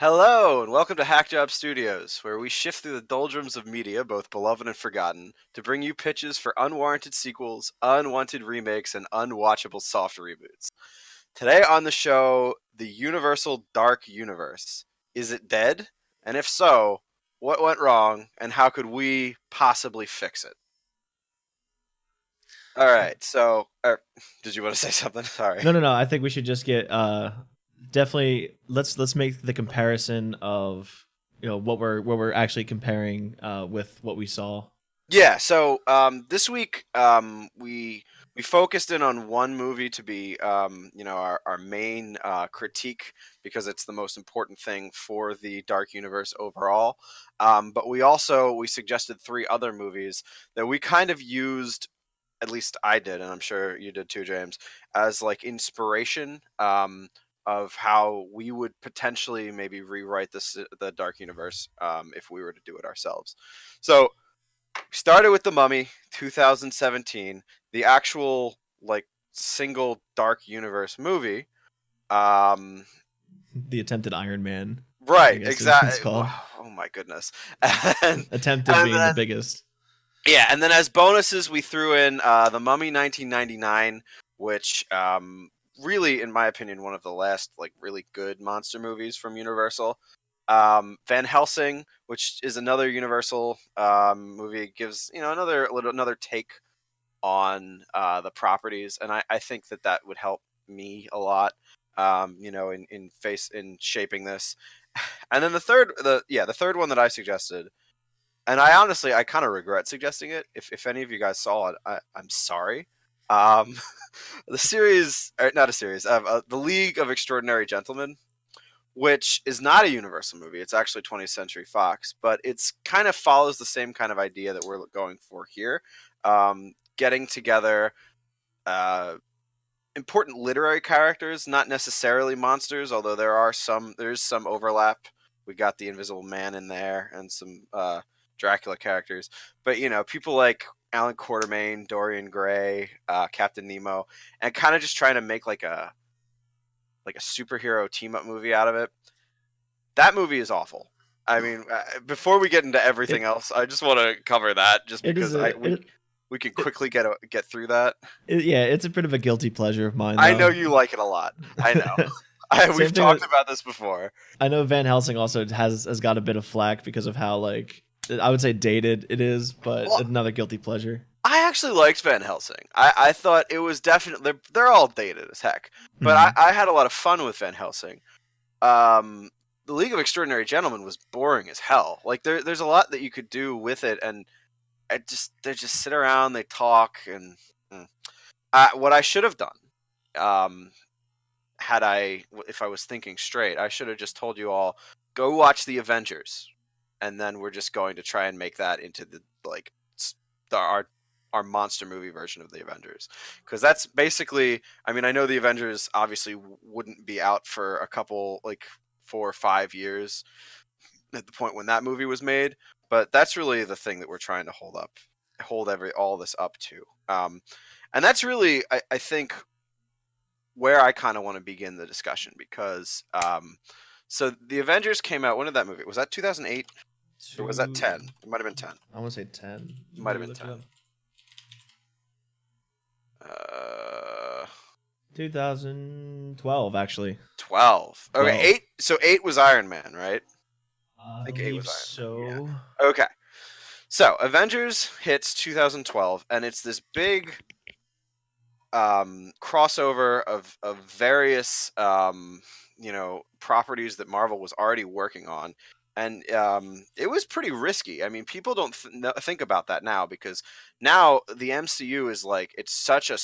Hello, and welcome to Hack Job Studios, where we shift through the doldrums of media, both beloved and forgotten, to bring you pitches for unwarranted sequels, unwanted remakes, and unwatchable soft reboots. Today on the show, the Universal Dark Universe. Is it dead? And if so, what went wrong, and how could we possibly fix it? All right, so, did you want to say something? Sorry. No. I think we should just get definitely let's make the comparison of what we're actually comparing with what we saw. Yeah, so this week we focused in on one movie to be our main critique because it's the most important thing for the Dark Universe overall. But we suggested three other movies that we kind of used, at least I did, and I'm sure you did too, James, as like inspiration of how we would potentially maybe rewrite the Dark Universe if we were to do it ourselves. So started with The Mummy, 2017, the actual like single Dark Universe movie. Um, The attempted Iron Man, I right, guess is what it's exactly. called. Oh my goodness. and, Attempted and being the then biggest. yeah, and then as bonuses we threw in The Mummy 1999, which really, in my opinion, one of the last like really good monster movies from Universal. Van Helsing, which is another Universal movie, gives another take on the properties, and I think that would help me a lot. In shaping this, and then the third one that I suggested, and I kind of regret suggesting it. If any of you guys saw it, I'm sorry. Um, the series, or not a series, the League of Extraordinary Gentlemen, which is not a Universal movie. It's actually 20th Century Fox, but it's kind of follows the same kind of idea that we're going for here. Getting together important literary characters, not necessarily monsters, although there's some overlap. We got the Invisible Man in there and some Dracula characters, but people like Alan Quatermain, Dorian Gray, Captain Nemo, and kind of just trying to make like a superhero team up movie out of it. That movie is awful. I mean, before we get into everything It else, I just want to cover that just it is because a we can it, quickly get through that. yeah, it's a bit of a guilty pleasure of mine I know though. you like it a lot. I know. We've Same thing talked with about this before. I know Van Helsing also has got a bit of flack because of how like I would say dated it is, but Well, another guilty pleasure. I actually liked Van Helsing. I thought it was definitely they're all dated as heck, but Hmm. I had a lot of fun with Van Helsing. Um, the League of Extraordinary Gentlemen was boring as hell. Like there's a lot that you could do with it, and they just sit around, they talk, and mm. What I should have done, um, if I was thinking straight, I should have just told you all go watch the Avengers, and then we're just going to try and make that into the like our monster movie version of the Avengers, because that's basically. I mean, I know the Avengers obviously wouldn't be out for a couple like 4 or 5 years at the point when that movie was made, but that's really the thing that we're trying to hold all this up to. And that's really, I think, where I kind of want to begin the discussion because so the Avengers came out. When did that movie? Was that 2008 or was that Two, 10? It might have been 10. I want to say 10. It Let might have me been look it 10. up. Uh, 2012, actually. 12. Okay, 12. 8. So 8 was Iron Man, right? I I think 8 believe was Iron Man. so. Yeah. Okay. So Avengers hits 2012, and it's this big crossover of various properties that Marvel was already working on, and it was pretty risky. I mean, people don't think about that now because now the MCU is like it's such a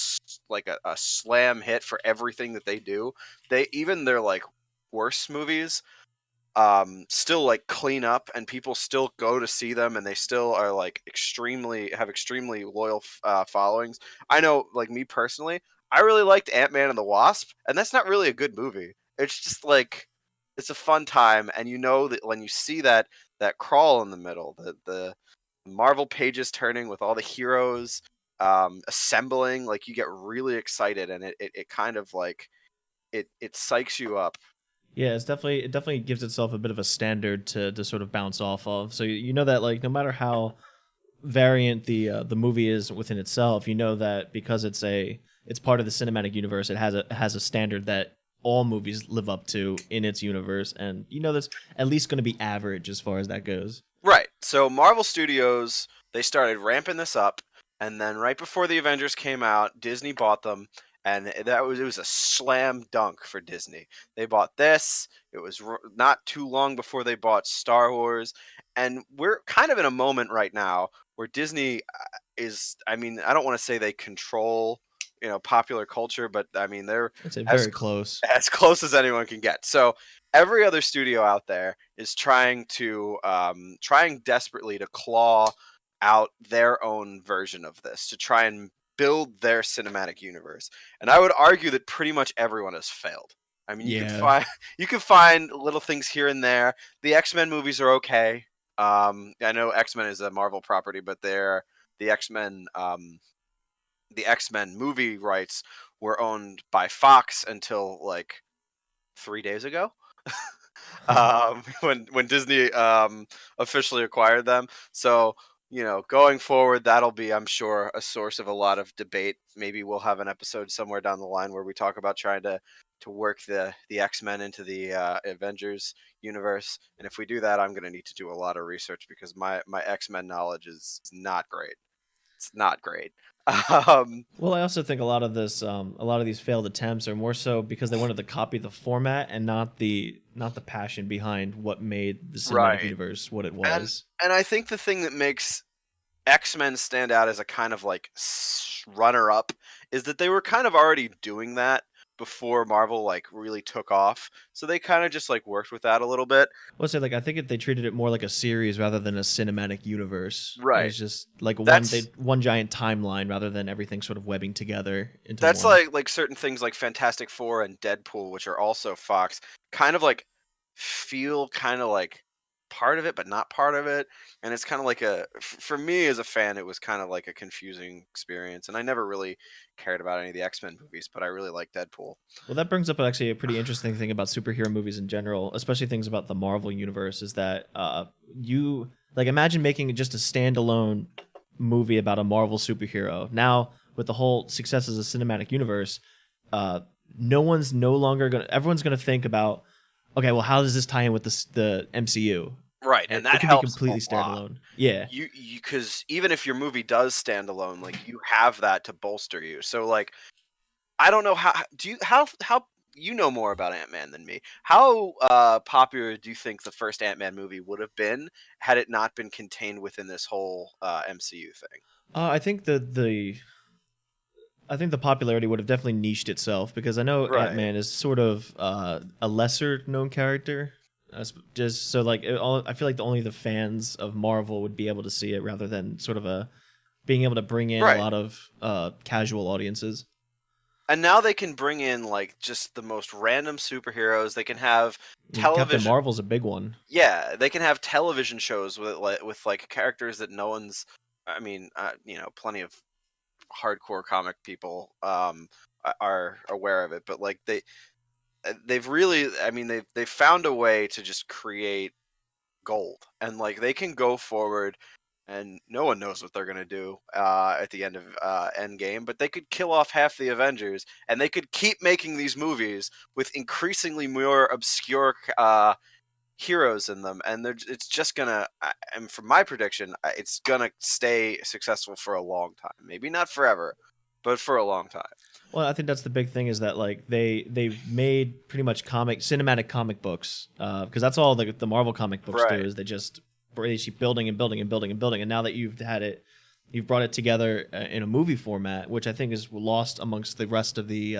slam hit for everything that they do. Even their like worst movies still like clean up and people still go to see them and they still are like extremely loyal followings. I know, like me personally, I really liked Ant-Man and the Wasp, and that's not really a good movie. It's just like it's a fun time, and you know that when you see that crawl in the middle, the Marvel pages turning with all the heroes assembling, like you get really excited, and it kind of like it psychs you up. Yeah, it definitely gives itself a bit of a standard to sort of bounce off of. So you know that like no matter how variant the movie is within itself, you know that because it's part of the cinematic universe, it has a standard that all movies live up to in its universe, and you know that's at least going to be average as far as that goes. Right. So Marvel Studios, they started ramping this up, and then right before the Avengers came out, Disney bought them, and it was a slam dunk for Disney. They bought this. It was not too long before they bought Star Wars, and we're kind of in a moment right now where Disney is. I mean, I don't want to say they control, popular culture, but I mean they're I'd say as very close. as close as anyone can get. So every other studio out there is trying desperately to claw out their own version of this to try and build their cinematic universe. And I would argue that pretty much everyone has failed. I mean, you can Yeah. find you can find little things here and there. The X-Men movies are okay. I know X-Men is a Marvel property, but the X-Men the X-Men movie rights were owned by Fox until like 3 days ago. When Disney officially acquired them. So going forward, that'll be, I'm sure, a source of a lot of debate. Maybe we'll have an episode somewhere down the line where we talk about trying to work the X Men into the Avengers universe. And if we do that, I'm going to need to do a lot of research because my X Men knowledge is not great. It's not great. Um, Well, I also think a lot of these failed attempts are more so because they wanted to copy the format and not the passion behind what made the cinematic right. universe what it And was. and I think the thing that makes X-Men stand out as a kind of like runner up is that they were kind of already doing that before Marvel like really took off. So they kind of just like worked with that a little bit. Well, say like I think they treated it more like a series rather than a cinematic universe. It Right. was just like That's one giant timeline rather than everything sort of webbing together into that's one. like certain things like Fantastic Four and Deadpool, which are also Fox, kind of like feel kind of like part of it, but not part of it. And it's kind of like for me as a fan, it was kind of like a confusing experience. And I never really cared about any of the X-Men movies, but I really like Deadpool. Well, that brings up actually a pretty interesting thing about superhero movies in general, especially things about the Marvel universe, is that you like imagine making just a standalone movie about a Marvel superhero. Now, with the whole success as a cinematic universe, uh, no longer gonna everyone's gonna think about, okay, well, how does this tie in with the MCU? Right, And and it that could be helps a completely lot. standalone. Yeah. You because even if your movie does stand alone, like you have that to bolster you. So like I don't know how you know more about Ant-Man than me. How popular do you think the first Ant-Man movie would have been had it not been contained within this whole MCU thing? I think I think the popularity would have definitely niched itself because I know Ant Right. Man is sort of a lesser known character. Just so like I feel like only the fans of Marvel would be able to see it rather than sort of a being able to bring in a Right. lot of casual audiences. And now they can bring in like just the most random superheroes. They can have I mean, Captain television. Marvel's a big one. Yeah, they can have television shows with like characters that no one's. I mean, plenty of hardcore comic people are aware of it, but like they've really, I mean, they've found a way to just create gold, and like they can go forward. And no one knows what they're gonna do at the end of Endgame, but they could kill off half the Avengers, and they could keep making these movies with increasingly more obscure heroes in them, and it's just gonna. And from my prediction, it's gonna stay successful for a long time. Maybe not forever, but for a long time. Well, I think that's the big thing is that like they've made pretty much cinematic comic books because that's all the Marvel comic books do Right. is they keep building and building and building and building, and now that you've brought it together in a movie format, which I think is lost amongst the rest of the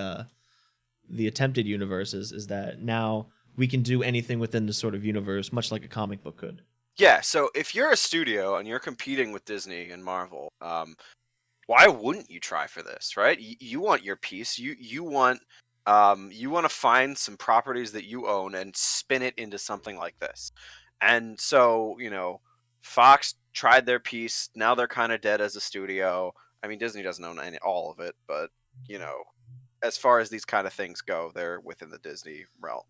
attempted universes, is that now we can do anything within the sort of universe, much like a comic book could. Yeah. So if you're a studio and you're competing with Disney and Marvel, why wouldn't you try for this, right? You want your piece. You want to find some properties that you own and spin it into something like this. And so, Fox tried their piece. Now they're kind of dead as a studio. I mean, Disney doesn't own all of it, but you know, as far as these kind of things go, they're within the Disney realm.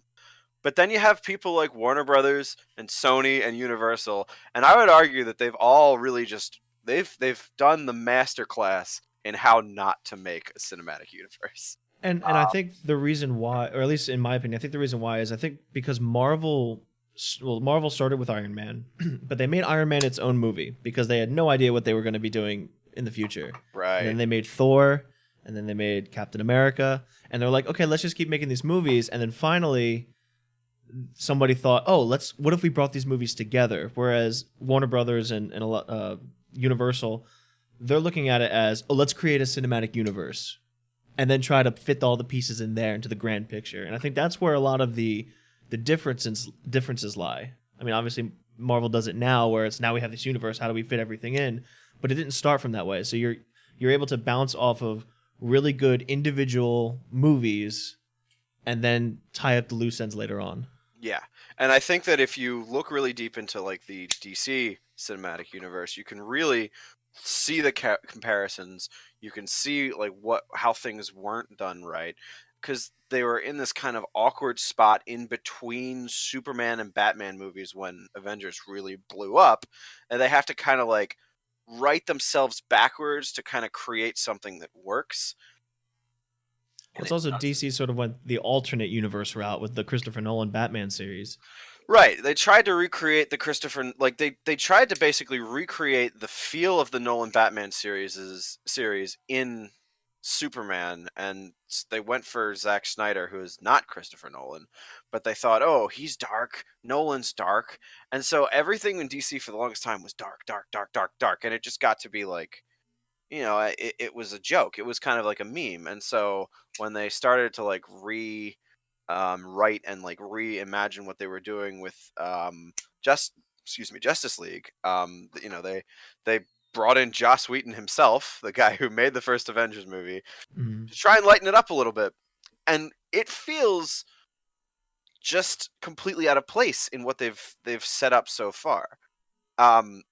But then you have people like Warner Brothers and Sony and Universal, and I would argue that they've all really just they've done the master class in how not to make a cinematic universe. And I think the reason why, or at least in my opinion, I think the reason why is I think because Marvel started with Iron Man, but they made Iron Man its own movie because they had no idea what they were going to be doing in the future. And then Right. they made Thor, and then they made Captain America, and they're like, okay, let's just keep making these movies. And then finally, somebody thought, oh, what if we brought these movies together? Whereas Warner Brothers and a lot, Universal, they're looking at it as, oh, let's create a cinematic universe and then try to fit all the pieces in there into the grand picture. And I think that's where a lot of the differences lie. I mean, obviously Marvel does it now, where it's now we have this universe. How do we fit everything in? But it didn't start from that way. So you're able to bounce off of really good individual movies and then tie up the loose ends later on. Yeah. And I think that if you look really deep into like the DC cinematic universe, you can really see the comparisons. You can see like how things weren't done right because they were in this kind of awkward spot in between Superman and Batman movies when Avengers really blew up, and they have to kind of like write themselves backwards to kind of create something that works. Well, And it's it also doesn't. DC sort of went the alternate universe route with the Christopher Nolan Batman series. Right. They tried to recreate the Christopher like they tried to basically recreate the feel of the Nolan Batman series in Superman, and they went for Zack Snyder, who is not Christopher Nolan, but they thought, "Oh, he's dark, Nolan's dark." And so everything in DC for the longest time was dark, dark, dark, dark, dark, and it just got to be like, it was a joke. It was kind of like a meme. And so when they started to like write and like reimagine what they were doing with just excuse me Justice League. They brought in Joss Whedon himself, the guy who made the first Avengers movie, Mhm. to try and lighten it up a little bit, and it feels just completely out of place in what they've set up so far. Um,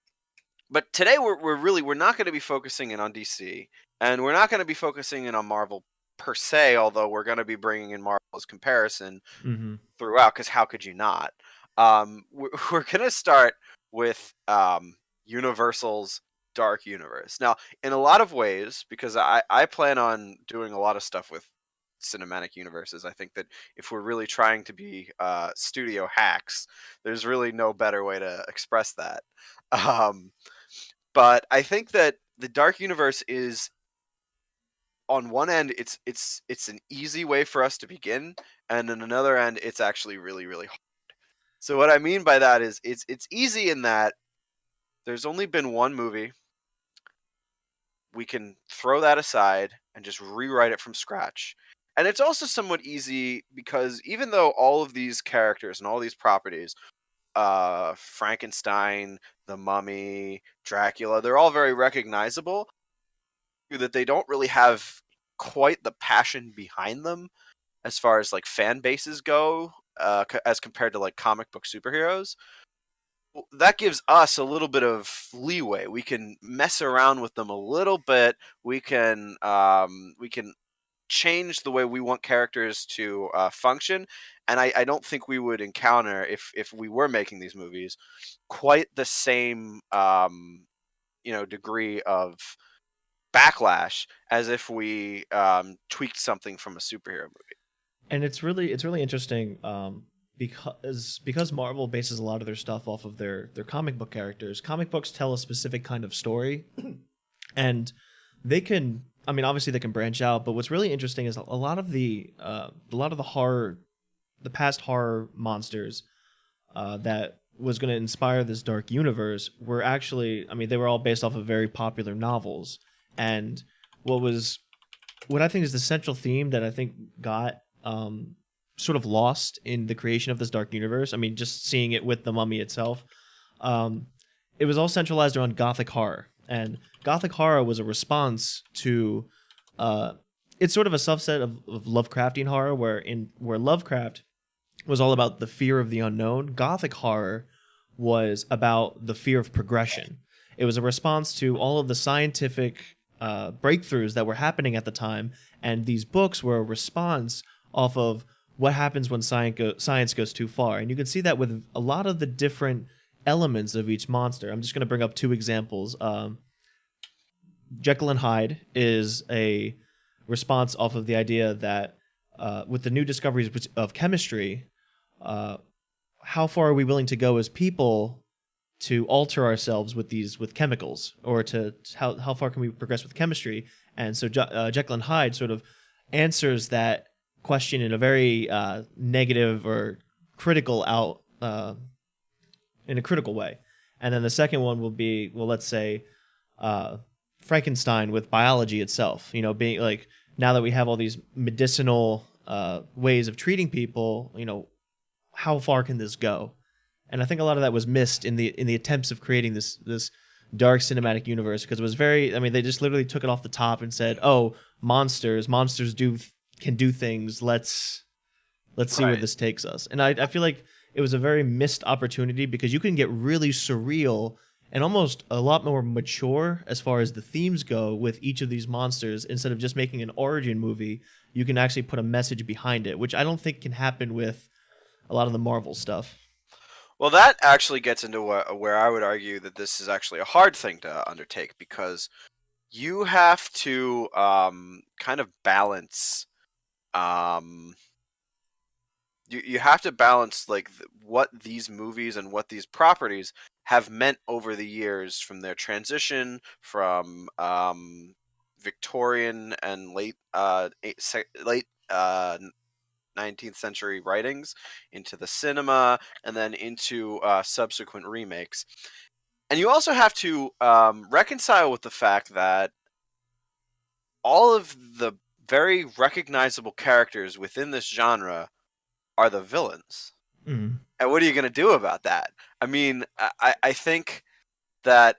but today we're not going to be focusing in on DC, and we're not going to be focusing in on Marvel per se, although we're going to be bringing in Marvel as comparison Mhm. throughout, because how could you not? We're gonna start with Universal's Dark Universe. Now, in a lot of ways, because I plan on doing a lot of stuff with cinematic universes. I think that if we're really trying to be studio hacks, there's really no better way to express that. Um, but I think that the Dark Universe is, on one end, it's an easy way for us to begin, and on another end, it's actually really really hard. So what I mean by that is it's easy in that there's only been one movie. We can throw that aside and just rewrite it from scratch. And it's also somewhat easy because even though all of these characters and all these properties, Frankenstein, the Mummy, Dracula, they're all very recognizable, that they don't really have quite the passion behind them as far as like fan bases go, as compared to like comic book superheroes. That gives us a little bit of leeway. We can mess around with them a little bit. We can change the way we want characters to function, and I don't think we would encounter, if we were making these movies, quite the same degree of backlash as if we tweaked something from a superhero movie. And it's really interesting because Marvel bases a lot of their stuff off of their comic book characters. Comic books tell a specific kind of story, and they can. I mean, obviously they can branch out, but what's really interesting is a lot of the horror, the past horror monsters that was going to inspire this dark universe were actually. I mean, they were all based off of very popular novels, and what was what I think is the central theme that I think got sort of lost in the creation of this dark universe. I mean, just seeing it with the Mummy itself, um, it was all centralized around Gothic horror, and Gothic horror was a response to. Uh, it's sort of a subset of Lovecraftian horror, where Lovecraft was all about the fear of the unknown. Gothic horror was about the fear of progression. It was a response to all of the scientific breakthroughs that were happening at the time, and these books were a response off of what happens when science goes too far. And you can see that with a lot of the different elements of each monster. I'm just going to bring up two examples. Jekyll and Hyde is a response off of the idea that with the new discoveries of chemistry, how far are we willing to go as people to alter ourselves with chemicals, or to how far can we progress with chemistry? And so Jekyll and Hyde sort of answers that question in a very negative or critical in a critical way. And then the second one will be, well, let's say Frankenstein with biology itself. You know, being like, now that we have all these medicinal ways of treating people, you know, how far can this go? And I think a lot of that was missed in the attempts of creating this dark cinematic universe, because it was very, I mean, they just literally took it off the top and said, "Oh, monsters can do things. Let's see where this takes us." And I feel like it was a very missed opportunity, because you can get really surreal and almost a lot more mature as far as the themes go with each of these monsters. Instead of just making an origin movie, you can actually put a message behind it, which I don't think can happen with a lot of the Marvel stuff. Well, that actually gets into where I would argue that this is actually a hard thing to undertake, because you have to kind of balance. You have to balance like what these movies and what these properties have meant over the years, from their transition from Victorian and late 19th century writings into the cinema, and then into subsequent remakes. And you also have to reconcile with the fact that all of the very recognizable characters within this genre are the villains. Mm. And what are you going to do about that? I mean, I think that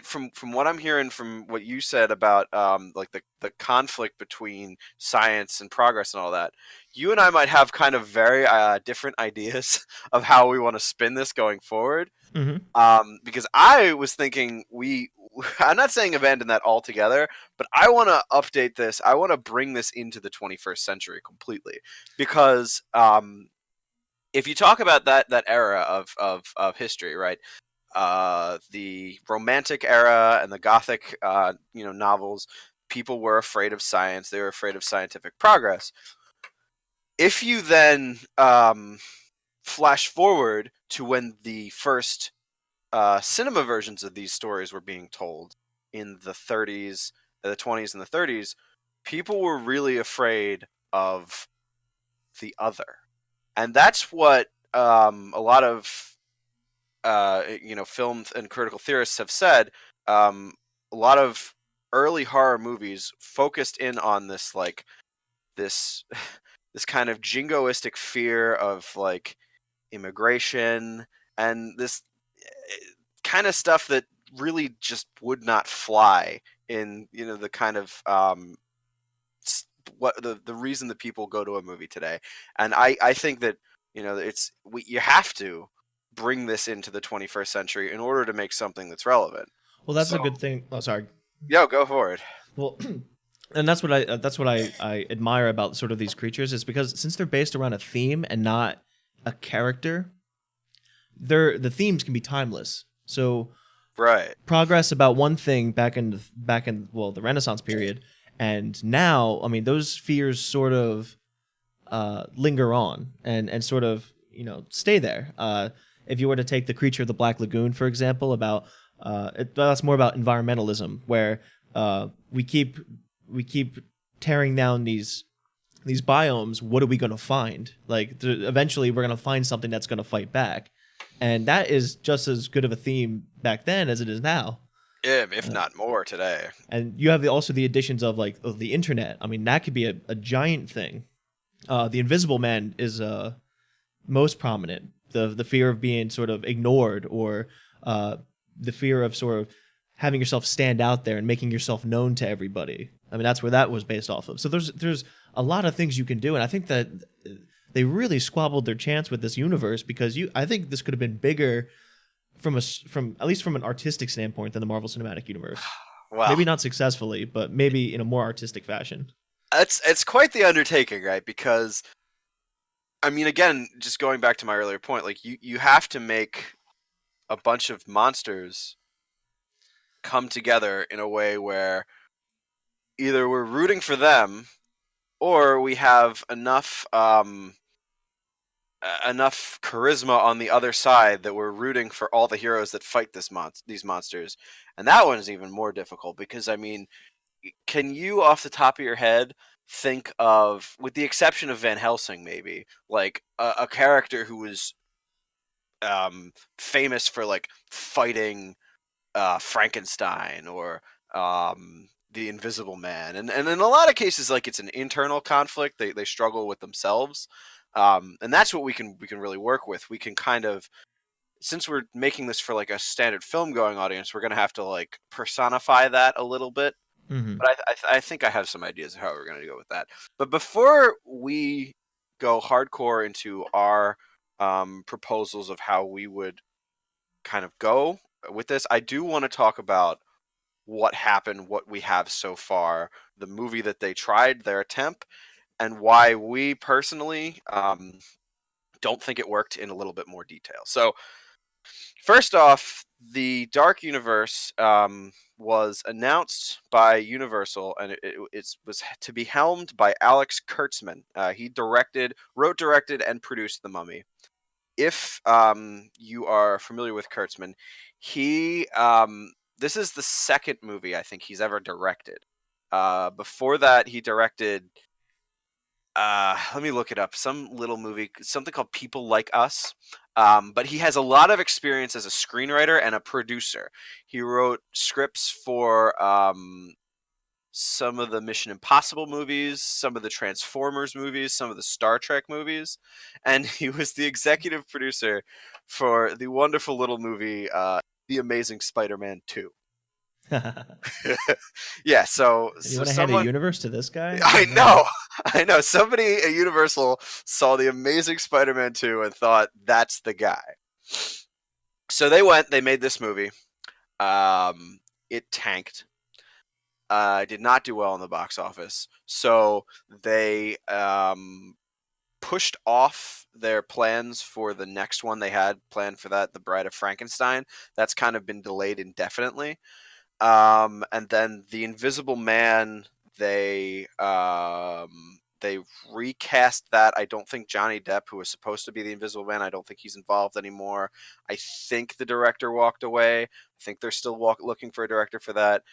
from what I'm hearing from what you said about like the conflict between science and progress and all that, you and I might have kind of very different ideas of how we want to spin this going forward. Mm-hmm. Because I was thinking I'm not saying abandon that altogether, but I want to update this. I want to bring this into the 21st century completely, because if you talk about that era of history, right? The Romantic era and the Gothic, novels, people were afraid of science. They were afraid of scientific progress. If you then flash forward to when the first cinema versions of these stories were being told in the 30s, the 20s, and the 30s, people were really afraid of the other. And that's what a lot of film and critical theorists have said. A lot of early horror movies focused in on this, like this this kind of jingoistic fear of like immigration, and this kind of stuff that really just would not fly in the kind of what the reason that people go to a movie today. And I think that you have to bring this into the 21st century in order to make something that's relevant. Well, that's So, a good thing. Oh, sorry. yo, go for it. Well, and that's what I admire about sort of these creatures, is because since they're based around a theme and not a character, the themes can be timeless. So Right. progress about one thing back in the Renaissance period, and now, I mean, those fears sort of linger on and sort of stay there. If you were to take the Creature of the Black Lagoon, for example, about that's more about environmentalism, where we keep tearing down these biomes. What are we going to find? Like, eventually we're going to find something that's going to fight back, and that is just as good of a theme back then as it is now. Yeah, if not more today. And you have also the additions of of the internet. I mean, that could be a giant thing. The Invisible Man is most prominent. The fear of being sort of ignored, or the fear of sort of having yourself stand out there and making yourself known to everybody. I mean, that's where that was based off of. So there's a lot of things you can do, and I think that they really squabbled their chance with this universe, because I think this could have been bigger from at least from an artistic standpoint than the Marvel Cinematic Universe. Well, maybe not successfully, but maybe in a more artistic fashion. it's quite the undertaking, right? Because I mean, again, just going back to my earlier point, like you have to make a bunch of monsters come together in a way where either we're rooting for them or we have enough charisma on the other side that we're rooting for all the heroes that fight these monsters. And that one is even more difficult because I mean, can you off the top of your head think of, with the exception of Van Helsing, maybe like a character who was famous for like fighting Frankenstein or the Invisible Man, and in a lot of cases, like it's an internal conflict. They struggle with themselves, and that's what we can really work with. We can kind of, since we're making this for like a standard film going audience, we're gonna have to like personify that a little bit. Hmm. But I think I have some ideas of how we're gonna go with that. But before we go hardcore into our proposals of how we would kind of go with this, I do want to talk about what happened, what we have so far, the movie that they tried, their attempt, and why we personally don't think it worked in a little bit more detail. So, first off, the Dark Universe was announced by Universal, and it was to be helmed by Alex Kurtzman. He wrote, directed, and produced The Mummy. If you are familiar with Kurtzman, he this is the second movie I think he's ever directed. Before that, he directed. Let me look it up. Some little movie, something called People Like Us. But he has a lot of experience as a screenwriter and a producer. He wrote scripts for some of the Mission Impossible movies, some of the Transformers movies, some of the Star Trek movies, and he was the executive producer for the wonderful little movie The Amazing Spider-Man 2. Yeah, so, And you so want to hand a someone universe to this guy? I Oh man. know, I know somebody at Universal saw The Amazing Spider-Man 2 and thought that's the guy. So they made this movie. It tanked. Did not do well in the box office. So they pushed off their plans for the next one they had planned for that, The Bride of Frankenstein. That's kind of been delayed indefinitely. And then The Invisible Man, they recast that. I don't think Johnny Depp, who was supposed to be the Invisible Man, I don't think he's involved anymore. I think the director walked away. I think they're still looking for a director for that.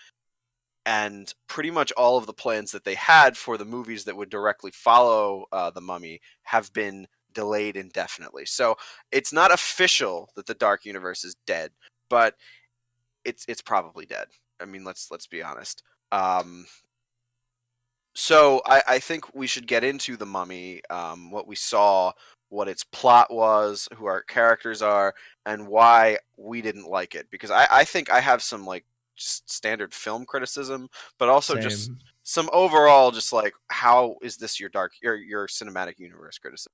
And pretty much all of the plans that they had for the movies that would directly follow The Mummy have been delayed indefinitely. So it's not official that the Dark Universe is dead, but it's probably dead. I mean, let's be honest. So I think we should get into The Mummy, what we saw, what its plot was, who our characters are, and why we didn't like it. Because I think I have some like just standard film criticism, but also just Same. some overall just like, how is this your cinematic universe criticism?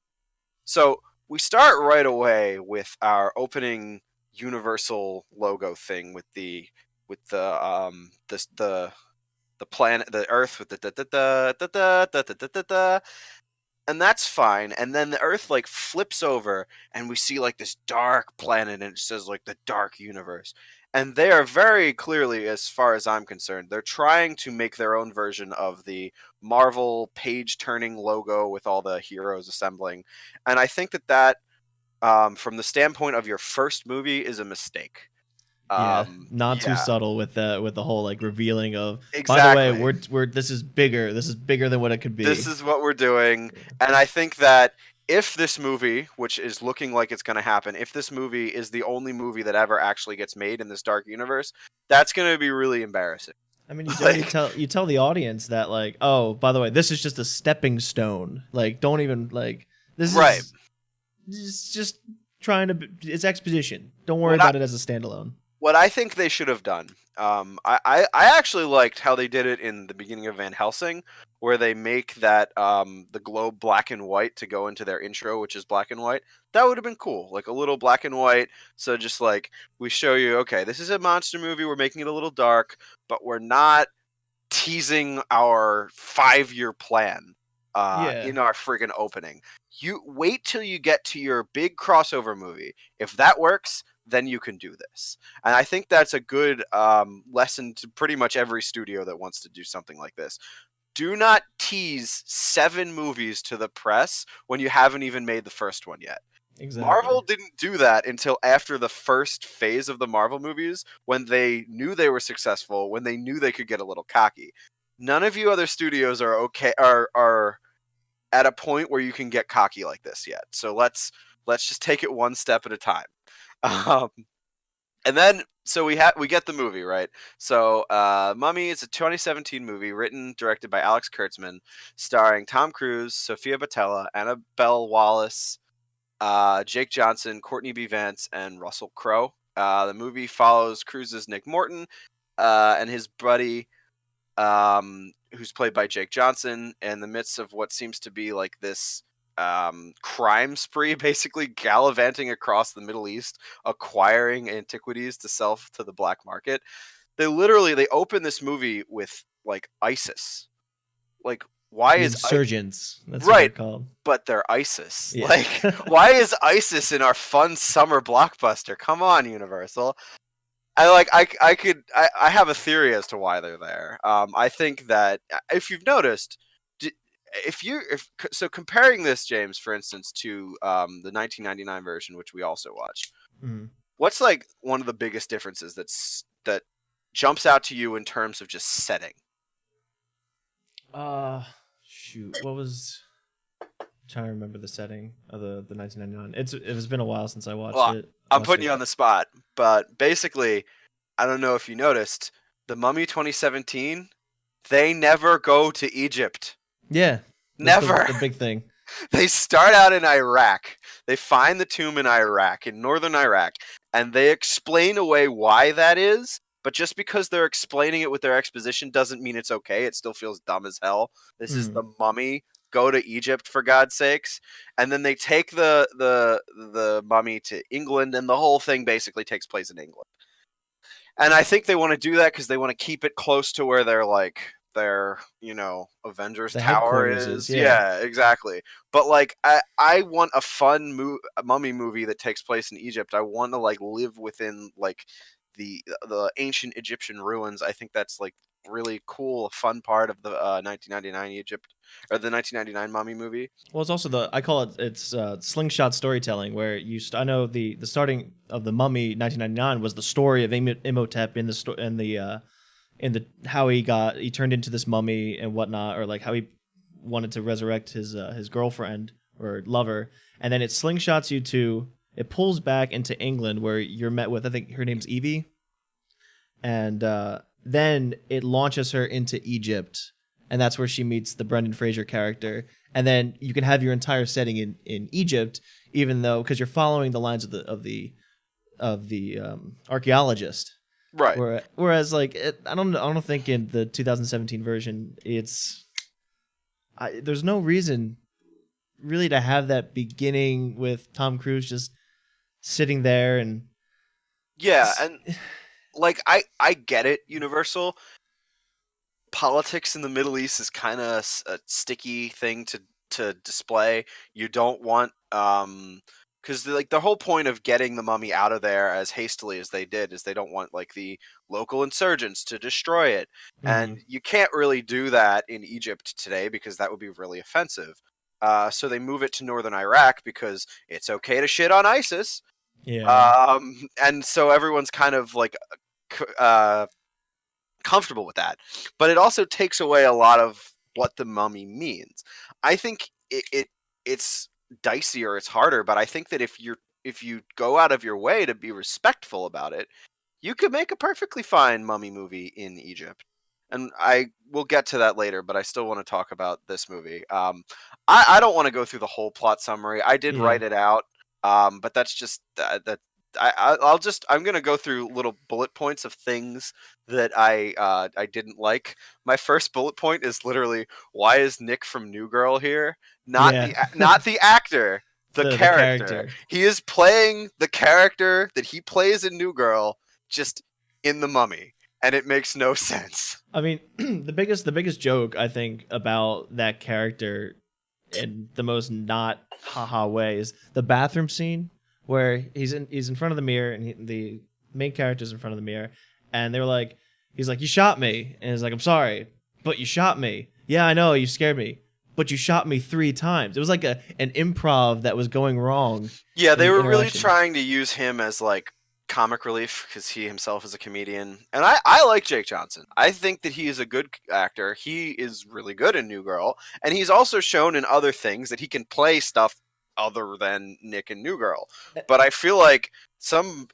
So we start right away with our opening Universal logo thing with the planet, the Earth with the da da da da da da da da da da, and that's fine. And then the Earth like flips over, and we see like this dark planet, and it says like the Dark Universe. And they are very clearly, as far as I'm concerned, they're trying to make their own version of the Marvel page-turning logo with all the heroes assembling. And I think that from the standpoint of your first movie, is a mistake. Yeah, not too Yeah, subtle with the whole like revealing of. By the way, exactly. we're this is bigger. This is bigger than what it could This be. is what we're doing. And I think that if this movie, which is looking like it's going to happen, if this movie is the only movie that ever actually gets made in this dark universe, that's going to be really embarrassing. I mean, you already Like, tell the audience that like, oh, by the way, this is just a stepping stone. Like, don't even like this right. is just trying to. It's exposition. Don't worry What I about it as a standalone. what I think they should have done. I actually liked how they did it in the beginning of Van Helsing, where they make that the globe black and white to go into their intro, which is black and white. That would have been cool, like a little black and white. So just like we show you, okay, this is a monster movie. We're making it a little dark, but we're not teasing our 5-year plan. Yeah, in our friggin' opening. You wait till you get to your big crossover movie. If that works, then you can do this. And I think that's a good lesson to pretty much every studio that wants to do something like this. Do not tease 7 movies to the press when you haven't even made the first one yet. exactly. Marvel didn't do that until after the first phase of the Marvel movies, when they knew they were successful, when they knew they could get a little cocky. None of you other studios are at a point where you can get cocky like this yet. So let's just take it one step at a time. Um, and then so we get the movie, right. So Mummy is a 2017 movie written, directed by Alex Kurtzman, starring Tom Cruise, Sophia Boutella, Annabelle Wallis, Jake Johnson, Courtney B. Vance, and Russell Crowe. The movie follows Cruise's Nick Morton and his buddy, who's played by Jake Johnson, in the midst of what seems to be like this crime spree, basically gallivanting across the Middle East, acquiring antiquities to sell to the black market. They open this movie with like ISIS. Like, why The is insurgents. That's what they're right? called. But they're ISIS. Yeah. Like, why is ISIS in our fun summer blockbuster? Come on, Universal. I have a theory as to why they're there. I think that if you've noticed, if so, comparing this, James, for instance, to the 1999 version, which we also watched, Mhm. what's like one of the biggest differences that jumps out to you in terms of just setting? Uh, Shoot. What was? I'm trying to remember the setting of the 1999. It's been a while since I watched Well, it. I'm Must putting have. you on the spot, but basically, I don't know if you noticed, the Mummy 2017, they never go to Egypt. Yeah, that's Never. the big thing. They start out in Iraq. They find the tomb in Iraq, in northern Iraq, and they explain away why that is. But just because they're explaining it with their exposition doesn't mean it's okay. It still feels dumb as hell. This is Mm. the mummy. Go to Egypt, for God's sakes. And then they take the mummy to England, and the whole thing basically takes place in England. And I think they want to do that because they want to keep it close to where their Avengers The Tower headquarters is, is. yeah. Yeah, exactly. But like I want a fun mummy movie that takes place in Egypt. I want to like live within like the ancient Egyptian ruins. I think that's like really cool, fun part of the 1999 Egypt, or the 1999 mummy movie. Well, it's also I call it's slingshot storytelling, where I know the starting of the Mummy 1999 was the story of Imhotep in the how he turned into this mummy and whatnot, or like how he wanted to resurrect his girlfriend or lover, and then it slingshots you to it pulls back into England where you're met with, I think her name's Evie, and then it launches her into Egypt, and that's where she meets the Brendan Fraser character, and then you can have your entire setting in Egypt, even though because you're following the lines of the archaeologist. Right. Whereas like I don't think in the 2017 version there's no reason really to have that beginning with Tom Cruise just sitting there and Yeah, and like I get it, Universal. Politics in the Middle East is kind of a sticky thing to display. You don't want because like the whole point of getting the mummy out of there as hastily as they did is they don't want like the local insurgents to destroy it, and Mhm. you can't really do that in Egypt today because that would be really offensive. So they move it to northern Iraq because it's okay to shit on ISIS, Yeah. and so everyone's kind of like uh, comfortable with that. But it also takes away a lot of what the mummy means. I think it's dicey, or it's harder, but I think that if you go out of your way to be respectful about it, you could make a perfectly fine mummy movie in Egypt. And I will get to that later, but I still want to talk about this movie. I don't want to go through the whole plot summary. I did Yeah. write it out, but that's just that. I'm gonna go through little bullet points of things that I didn't like. My first bullet point is literally, why is Nick from New Girl here? Yeah. Not the actor, the The character. character. He is playing the character that he plays in New Girl, just in The Mummy, and it makes no sense. I mean, the biggest joke I think about that character in the most not haha way is the bathroom scene where he's in front of the mirror and the main character's in front of the mirror and they're like he's like you shot me and he's like I'm sorry but you shot me yeah I know you scared me but you shot me 3 times. It was like an improv that was going wrong Yeah, in they the were really interaction. trying to use him as like comic relief because he himself is a comedian, and I like Jake Johnson. I think that he is a good actor. He is really good in New Girl, and he's also shown in other things that he can play stuff other than Nick and New Girl. But I feel like some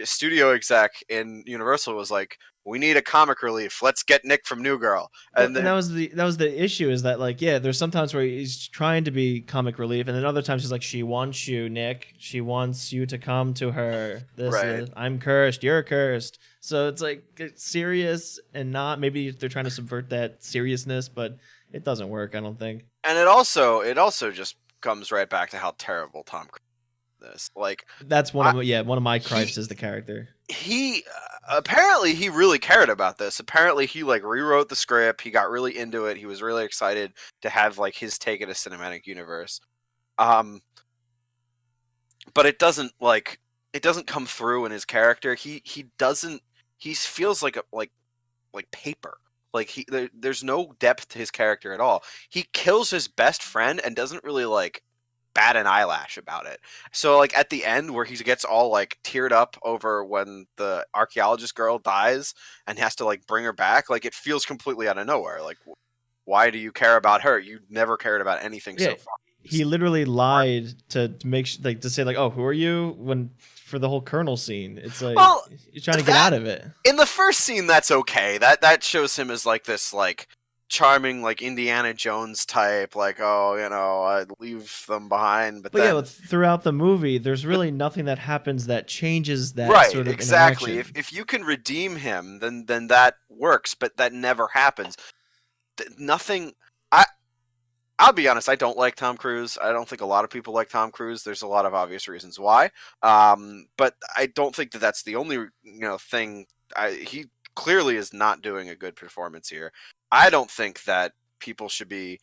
studio exec in Universal was like, "We need a comic relief. Let's get Nick from New Girl," Well, and and then that was the issue is that like yeah, there's sometimes where he's trying to be comic relief, and then other times he's like, she wants you, Nick. She wants you to come to her. right. I'm cursed. You're cursed. So it's like it's serious and not. Maybe they're trying to subvert that seriousness, but it doesn't work. I don't think. And it also just comes right back to how terrible Tom Cruise is. Like That's I, one of my he gripes is the character. he apparently he really cared about this. Apparently he like rewrote the script. He got really into it. He was really excited to have like his take at a cinematic universe. Um, but it doesn't come through in his character. He doesn't. He feels like like paper. Like there's no depth to his character at all. He kills his best friend and doesn't really like bat an eyelash about it. So like at the end where he gets all like teared up over when the archaeologist girl dies and has to like bring her back, like it feels completely out of nowhere. Like why do you care about her? You never cared about anything Yeah, so far. he literally lied to make like to say like, "Oh, who are you?" when for the whole Colonel scene. It's like Well, he's trying to get that out of it. in the first scene that's okay. That shows him as like this like charming like Indiana Jones type, like oh I'd leave them behind, but But yeah, then throughout the movie, there's really nothing that happens that changes that right, sort of exactly. interaction. If you can redeem him, then that works, but that never happens. Nothing. I I'll be honest. I don't like Tom Cruise. I don't think a lot of people like Tom Cruise. There's a lot of obvious reasons why. But I don't think that that's the only thing. He clearly is not doing a good performance here. I don't think that people should be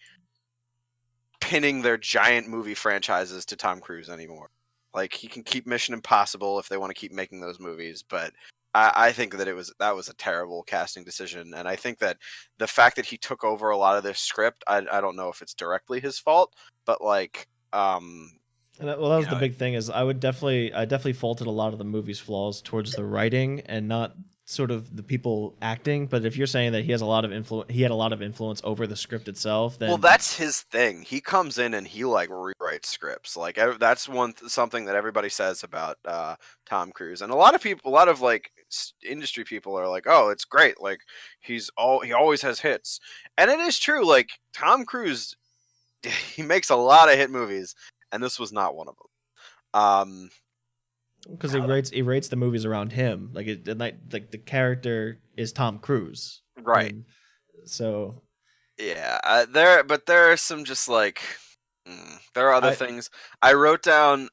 pinning their giant movie franchises to Tom Cruise anymore. Like he can keep Mission Impossible if they want to keep making those movies, but I think that that was a terrible casting decision, and I think that the fact that he took over a lot of this script, I don't know if it's directly his fault, but like And well, that you was the know big thing is I definitely faulted a lot of the movie's flaws towards the writing and not sort of the people acting. But if you're saying that he has a lot of influence, he had a lot of influence over the script itself, well, then that's his thing. He comes in and he like rewrites scripts. Like that's something that everybody says about Tom Cruise, and a lot of people, a lot of like industry people are like, "Oh, it's great. Like he always has hits," and it is true. Like Tom Cruise, he makes a lot of hit movies, and this was not one of them. because he rates the movies around him, like like the character is Tom Cruise, Right. and so Yeah. But there are some just like there are other I things. I wrote down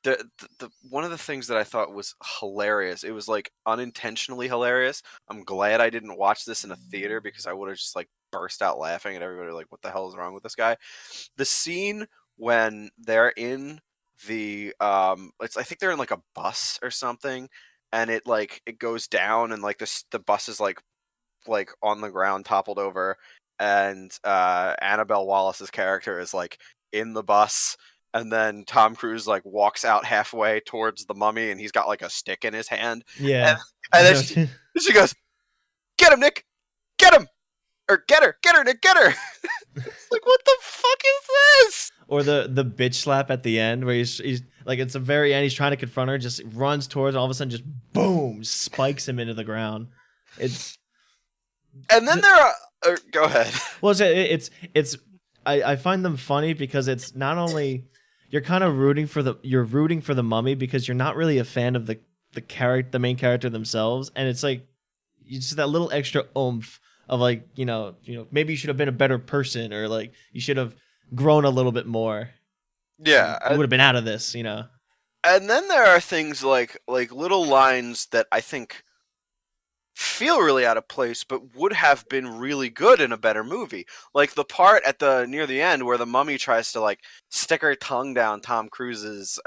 the one of the things that I thought was hilarious. It was like unintentionally hilarious. I'm glad I didn't watch this in a theater because I would have just like burst out laughing at everybody like what the hell is wrong with this guy? The scene when they're in the it's I think they're in like a bus or something and it goes down and like the bus is like on the ground toppled over and Annabelle Wallace's character is like in the bus and then Tom Cruise like walks out halfway towards the mummy and he's got like a stick in his hand and, yeah, and I then know. she goes, "Get him, Nick! Get him! Or get her, Nick! Get her!" It's like, what the fuck is this? Or the bitch slap at the end where he's like it's the very end he's trying to confront her, just runs towards, and all of a sudden just boom spikes him into the ground. It's And then there are go ahead. well, it's I find them funny because it's not only you're kind of you're rooting for the mummy because you're not really a fan of the main character themselves, and it's like you just that little extra oomph of like maybe you should have been a better person or like you should have grown a little bit more. Yeah, You would have been out of this. and then there are things like little lines that I think feel really out of place, but would have been really good in a better movie. Like the part at the near the end where the mummy tries to like stick her tongue down Tom Cruise's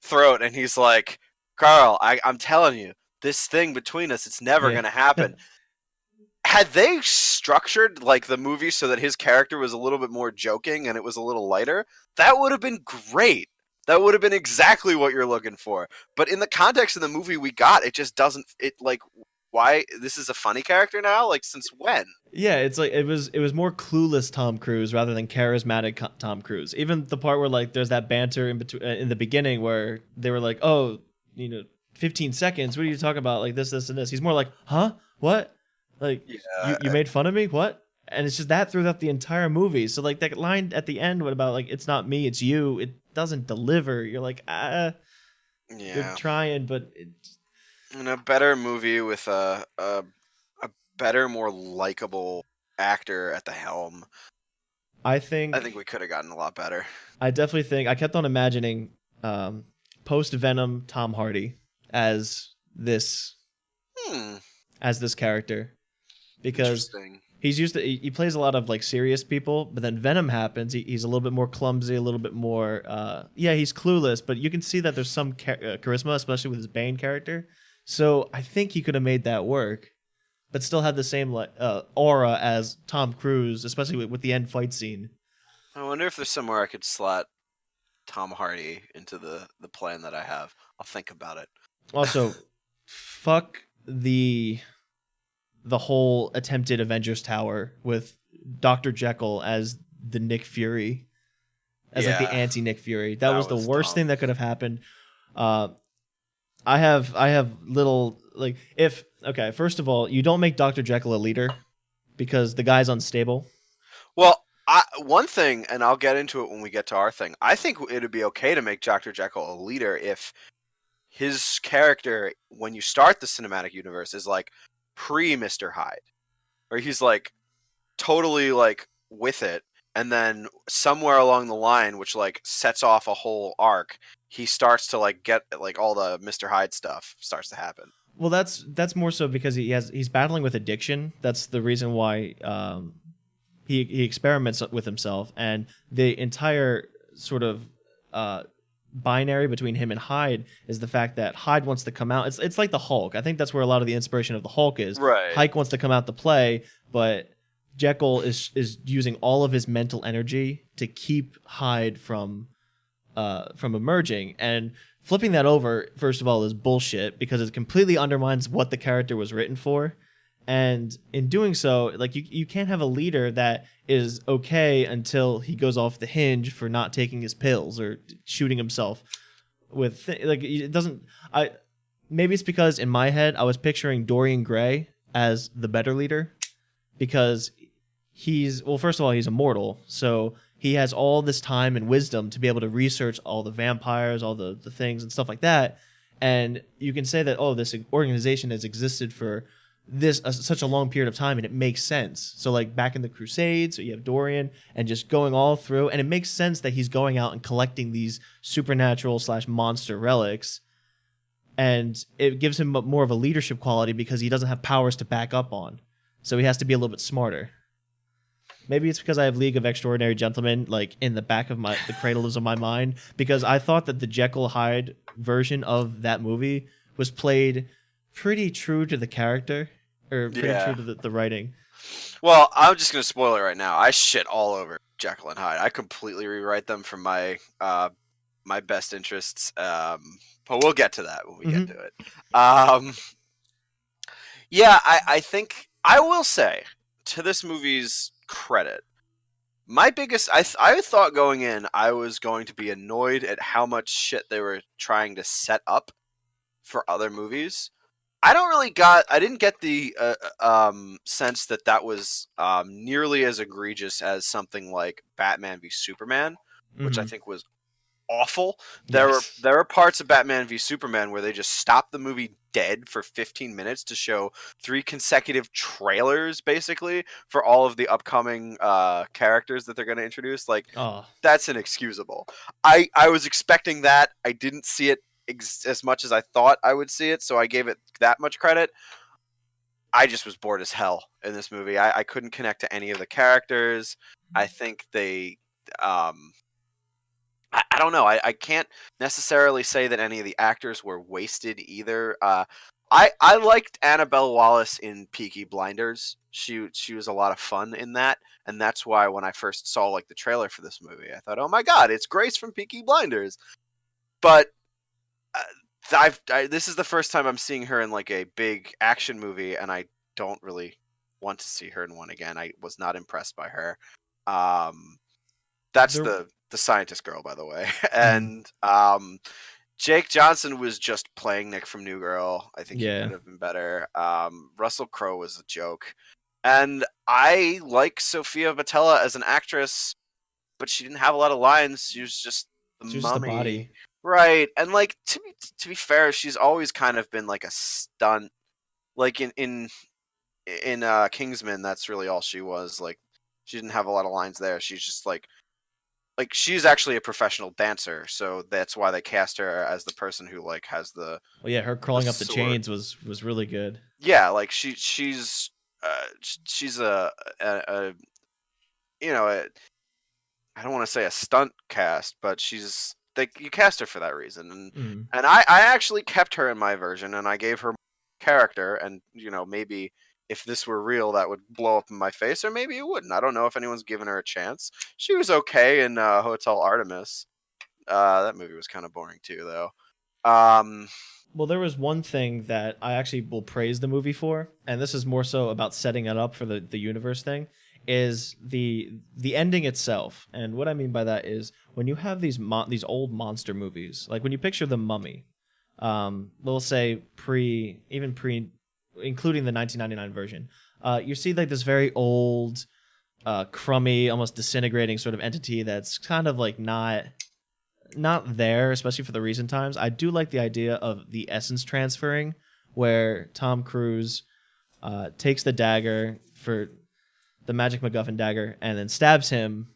throat, and he's like, "Carl, I'm telling you, this thing between us, it's never Yeah. gonna happen." Had they structured like the movie so that his character was a little bit more joking and it was a little lighter, that would have been great. That would have been exactly what you're looking for. But in the context of the movie we got, it just doesn't. It like why this is a funny character now? Like since when? Yeah, it's like it was more clueless Tom Cruise rather than charismatic Tom Cruise. Even the part where like there's that banter in between in the beginning where they were like, "Oh, 15 seconds. What are you talking about? Like this, and this." He's more like, "Huh? What? Like you Yeah, made fun of me? What?" And it's just that throughout the entire movie. So like that line at the end, what about like it's not me, it's you. It doesn't deliver. You're like, you're yeah. trying, but In a better movie with a better, more likable actor at the helm, I I think think we could have gotten a lot better. I definitely think I kept on imagining post Venom Tom Hardy as this Hmm. as this character because Interesting. he's used to he plays a lot of like serious people, but then Venom happens. He's a little bit more clumsy, a little bit more yeah, he's clueless, but you can see that there's some charisma, especially with his Bane character. So I think he could have made that work, but still had the same like aura as Tom Cruise, especially with the end fight scene. I wonder if there's somewhere I could slot Tom Hardy into the plan that I have. I'll think about it. Also, fuck the whole attempted Avengers Tower with Dr. Jekyll as the Nick Fury, as like the Yeah, anti Nick Fury. That that was the was worst thing dumb. that could have happened. Uh, I have little like if okay. First of all, you don't make Dr. Jekyll a leader because the guy's unstable. Well, one thing, and I'll get into it when we get to our thing. I think it'd be okay to make Dr. Jekyll a leader if his character, when you start the cinematic universe, is like pre Mr. Hyde, or he's like totally like with it, and then somewhere along the line, which like sets off a whole arc, he starts to like get like all the Mr. Hyde stuff starts to happen. Well, that's more so because he's battling with addiction. That's the reason why he experiments with himself, and the entire sort of uh, binary between him and Hyde is the fact that Hyde wants to come out. It's like the Hulk. I think that's where a lot of the inspiration of the Hulk is. Right. Hyde wants to come out to play, but Jekyll is using all of his mental energy to keep Hyde from emerging. And flipping that over, first of all, is bullshit because it completely undermines what the character was written for. And in doing so, like you can't have a leader that is okay until he goes off the hinge for not taking his pills or shooting himself with like it doesn't. I maybe it's because in my head I was picturing Dorian Gray as the better leader because he's well, first of all, he's immortal, so he has all this time and wisdom to be able to research all the vampires, all the things and stuff like that. And you can say that, oh, this organization has existed for such a long period of time, and it makes sense. So like back in the Crusades, so you have Dorian and just going all through, and it makes sense that he's going out and collecting these supernatural slash monster relics, and it gives him more of a leadership quality because he doesn't have powers to back up on, so he has to be a little bit smarter. Maybe it's because I have League of Extraordinary Gentlemen like in the back of the cradles of my mind, because I thought that the Jekyll Hyde version of that movie was played pretty true to the character, or pretty true Yeah. to the writing. Well, I'm just gonna spoil it right now. I shit all over Jekyll and Hyde. I completely rewrite them for my best interests. But we'll get to that when we get Hmm. to it. Um, yeah, I think I will say to this movie's credit, my biggest I thought going in I was going to be annoyed at how much shit they were trying to set up for other movies. I didn't get the sense that that was nearly as egregious as something like Batman v Superman, which I Hmm. think was awful. Yes. There were parts of Batman v Superman where they just stopped the movie dead for 15 minutes to show three consecutive trailers, basically, for all of the upcoming characters that they're going to introduce. Like, Oh, that's inexcusable. I was expecting that. I didn't see it as much as I thought I would see it, so I gave it that much credit. I just was bored as hell in this movie. I couldn't connect to any of the characters. I think they I don't know. I can't necessarily say that any of the actors were wasted either. I liked Annabelle Wallis in Peaky Blinders. She was a lot of fun in that, and that's why when I first saw like the trailer for this movie, I thought, oh my god, it's Grace from Peaky Blinders. But this is the first time I'm seeing her in like a big action movie, and I don't really want to see her in one again. I was not impressed by her. Um, that's There, the scientist girl, by the way. mhm. And Jake Johnson was just playing Nick from New Girl. I think he Yeah, could have been better. Russell Crowe was a joke, and I like Sophia Boutella as an actress, but she didn't have a lot of lines. She was just the she was just a mummy, body. right? And like to be fair, she's always kind of been like a stunt. Like in Kingsman, that's really all she was. Like she didn't have a lot of lines there. She's just like she's actually a professional dancer, so that's why they cast her as the person who like has Well, yeah, her the crawling up the sword. chains was really good. Yeah, like she's a you know a, I don't want to say a stunt cast, but she's they you cast her for that reason, Mm. and I actually kept her in my version, and I gave her character, and maybe if this were real, that would blow up in my face, or maybe it wouldn't. I don't know if anyone's given her a chance. She was okay in Hotel Artemis. That movie was kind of boring too, though. Um, Well, there was one thing that I actually will praise the movie for, and this is more so about setting it up for the universe thing, is the ending itself. And what I mean by that is when you have these old monster movies, like when you picture the Mummy, we'll say pre, including the 1999 version, you see like this very old, crummy, almost disintegrating sort of entity that's kind of like not there, especially for the recent times. I do like the idea of the essence transferring, where Tom Cruise takes the dagger for the magic MacGuffin dagger and then stabs him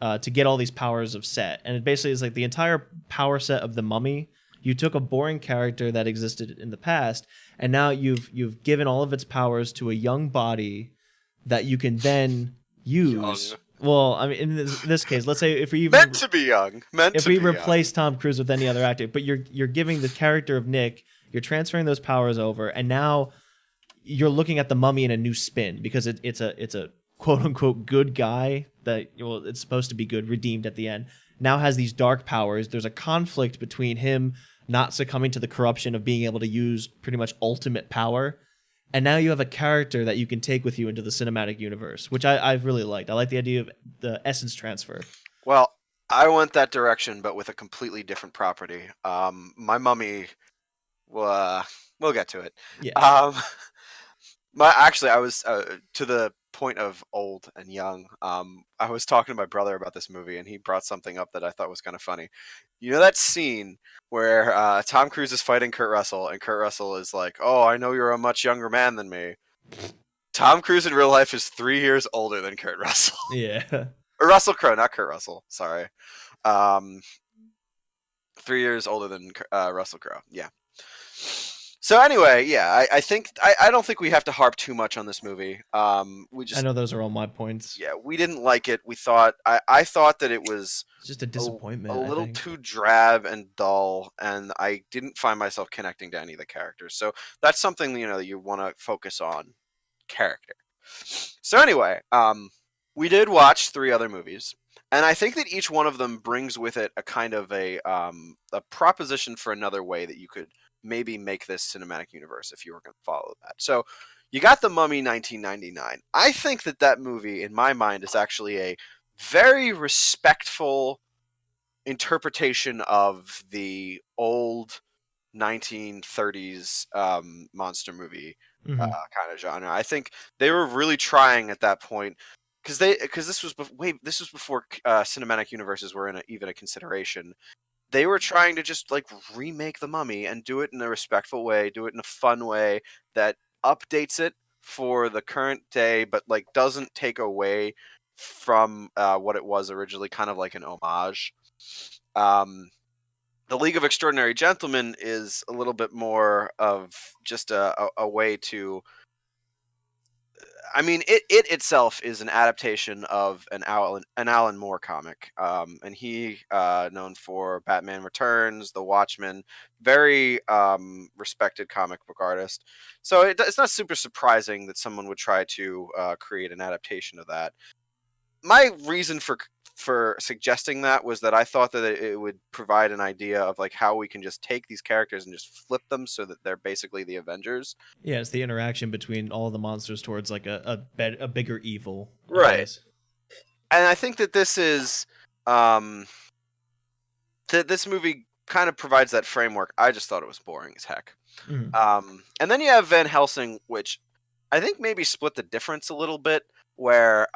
to get all these powers of Set. And it basically is like the entire power set of the Mummy. You took a boring character that existed in the past, and now you've given all of its powers to a young body that you can then use. young, Well, I mean, in this case, let's say if we meant even to be young, meant if to we be young. replace Tom Cruise with any other actor, but you're giving the character of Nick, you're transferring those powers over, and now you're looking at the Mummy in a new spin because it's a quote unquote good guy that, well, it's supposed to be good, redeemed at the end. Now has these dark powers. There's a conflict between him not succumbing to the corruption of being able to use pretty much ultimate power. And now you have a character that you can take with you into the cinematic universe, which I've really liked. I like the idea of the essence transfer. Well, I went that direction, but with a completely different property. My mummy. We'll get to it. Yeah. Um, my actually, I was to the point of old and young. I was talking to my brother about this movie, and he brought something up that I thought was kind of funny. You know that scene where Tom Cruise is fighting Kurt Russell, and Kurt Russell is like, "Oh, I know you're a much younger man than me." Tom Cruise in real life is 3 years older than Kurt Russell, Yeah. or Russell Crowe, not Kurt Russell. Sorry, um, 3 years older than Russell Crowe. Yeah. So anyway, yeah, I think I don't think we have to harp too much on this movie. We I just know those are all my points. yeah, we didn't like it. We thought I thought that it was It's just a a disappointment, I little think. too drab and dull, and I didn't find myself connecting to any of the characters. So that's something that you want to focus on character. So anyway, we did watch three other movies, and I think that each one of them brings with it a kind of a proposition for another way that you could maybe make this cinematic universe if you were going to follow that. So you got The Mummy 1999. I think that movie, in my mind, is actually a very respectful interpretation of the old 1930s monster movie Hmm. kind of genre. I think they were really trying at that point because this was before cinematic universes were even a consideration. They were trying to just like remake the Mummy and do it in a respectful way, do it in a fun way that updates it for the current day, but like doesn't take away from what it was originally, kind of like an homage. Um, the League of Extraordinary Gentlemen is a little bit more of just a way to I mean, it itself is an adaptation of an Alan Moore comic, and he known for Batman Returns, The Watchmen, very respected comic book artist. So it's not super surprising that someone would try to create an adaptation of that. My reason for suggesting that was that I thought that it would provide an idea of like how we can just take these characters and just flip them so that they're basically the Avengers. Yeah, it's the interaction between all the monsters towards like a bigger evil, I Right. guess. And I think that this is um this movie kind of provides that framework. I just thought it was boring as heck. Mhm. And then you have Van Helsing, which I think maybe split the difference a little bit, where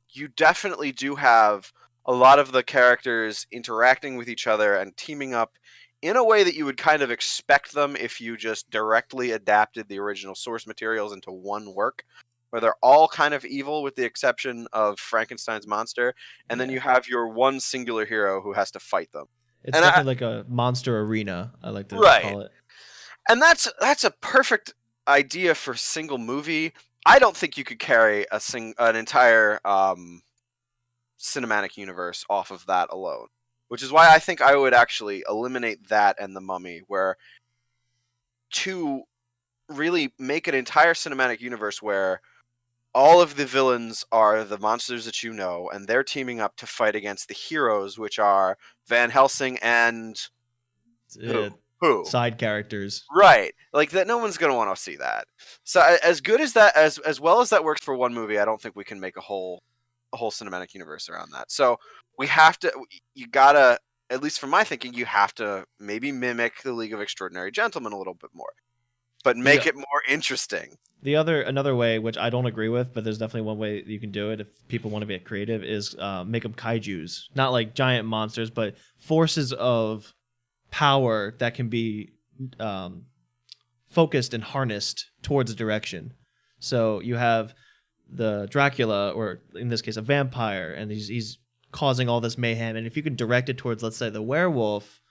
you definitely do have a lot of the characters interacting with each other and teaming up in a way that you would kind of expect them if you just directly adapted the original source materials into one work, where they're all kind of evil with the exception of Frankenstein's monster, and then Yeah. you have your one singular hero who has to fight them. It's And I definitely like a monster arena, I like to right. call it. And that's a perfect idea for a single movie. I don't think you could carry an entire cinematic universe off of that alone, which is why I think I would actually eliminate that and The Mummy, where to really make an entire cinematic universe where all of the villains are the monsters that you know, and they're teaming up to fight against the heroes, which are Van Helsing and who? Uh, Who? Side characters. Right. Like that no one's going to want to see that. So as good as that as well as that works for one movie, I don't think we can make a whole cinematic universe around that. So we have to you got to at least from my thinking you have to maybe mimic the League of Extraordinary Gentlemen a little bit more, but make The it more interesting. another way, which I don't agree with, but there's definitely one way that you can do it if people want to be creative, is make them kaiju's, not like giant monsters, but forces of power that can be um, focused and harnessed towards a direction. So you have the Dracula, or in this case, a vampire, and he's causing all this mayhem. And if you can direct it towards, let's say, the werewolf,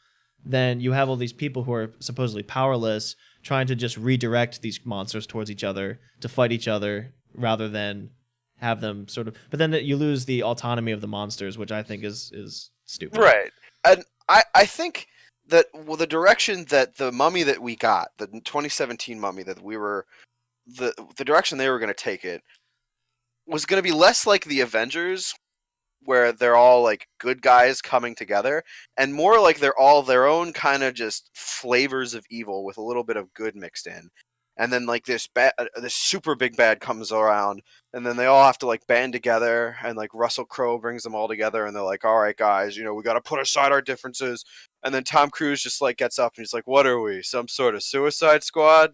then you have all these people who are supposedly powerless trying to just redirect these monsters towards each other to fight each other rather than have them sort of. But then you lose the autonomy of the monsters, which I think is stupid. Right. And I think that the direction that the Mummy that we got, the 2017 Mummy that we were the direction they were going to take it was going to be less like the Avengers, where they're all like good guys coming together, and more like they're all their own kind of just flavors of evil with a little bit of good mixed in. And then like this super big bad comes around, and then they all have to like band together, and like Russell Crowe brings them all together, and they're like, "All right, guys, we got to put aside our differences." And then Tom Cruise just like gets up and he's like, "What are we? Some sort of Suicide Squad?"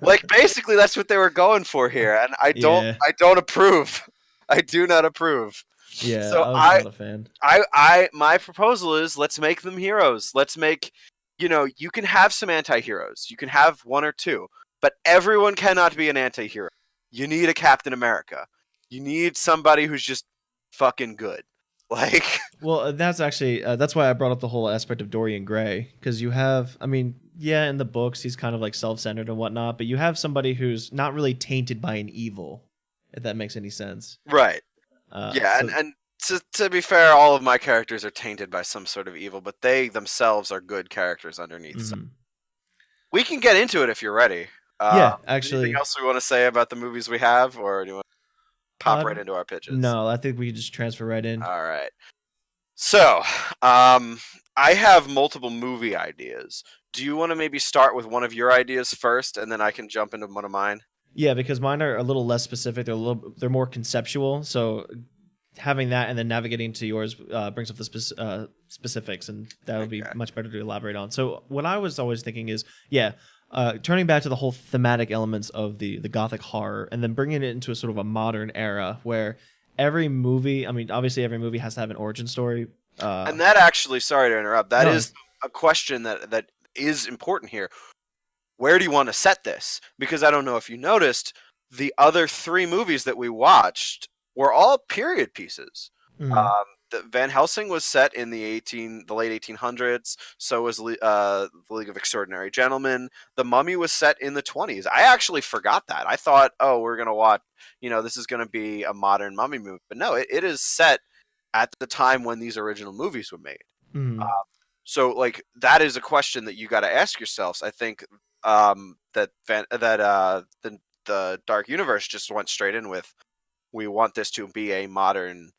Like basically that's what they were going for here, and Yeah. I don't approve. I do not approve. Yeah, So I was not a fan. my proposal is let's make them heroes. Let's make you can have some anti-heroes. You can have one or two, but everyone cannot be an anti-hero. You need a Captain America. You need somebody who's just fucking good. Like Well, that's actually that's why I brought up the whole aspect of Dorian Gray, because you have, I mean, yeah, in the books he's kind of like self-centered and whatnot, but you have somebody who's not really tainted by an evil, if that makes any sense. right. Yeah, So and to be fair, all of my characters are tainted by some sort of evil, but they themselves are good characters underneath. So mhm. we can get into it if you're ready. Yeah, Anything actually, else we want to say about the movies we have, or do you want to pop uh, right into our pitches? no, I think we could just transfer right in. All right. So, I have multiple movie ideas. Do you want to maybe start with one of your ideas first, and then I can jump into one of mine? Yeah, because mine are a little less specific. They're more conceptual. So having that and then navigating to yours brings up the specifics, and that would be Okay. much better to elaborate on. So what I was always thinking is, yeah, turning back to the whole thematic elements of the gothic horror, and then bringing it into a sort of a modern era where every movie, I mean, obviously every movie has to have an origin story. And that actually, sorry to interrupt, that No, is a question that is important here. Where do you want to set this? Because I don't know if you noticed, the other three movies that we watched were all period pieces. mhm. Van Helsing was set in the late 1800s. So was the League of Extraordinary Gentlemen. The Mummy was set in the 20s. I actually forgot that. I thought, oh, we're gonna watch, this is gonna be a modern Mummy movie, but no, it is set at the time when these original movies were made. Mhm. So like that is a question that you got to ask yourselves. I think the Dark Universe just went straight in with, we want this to be a modern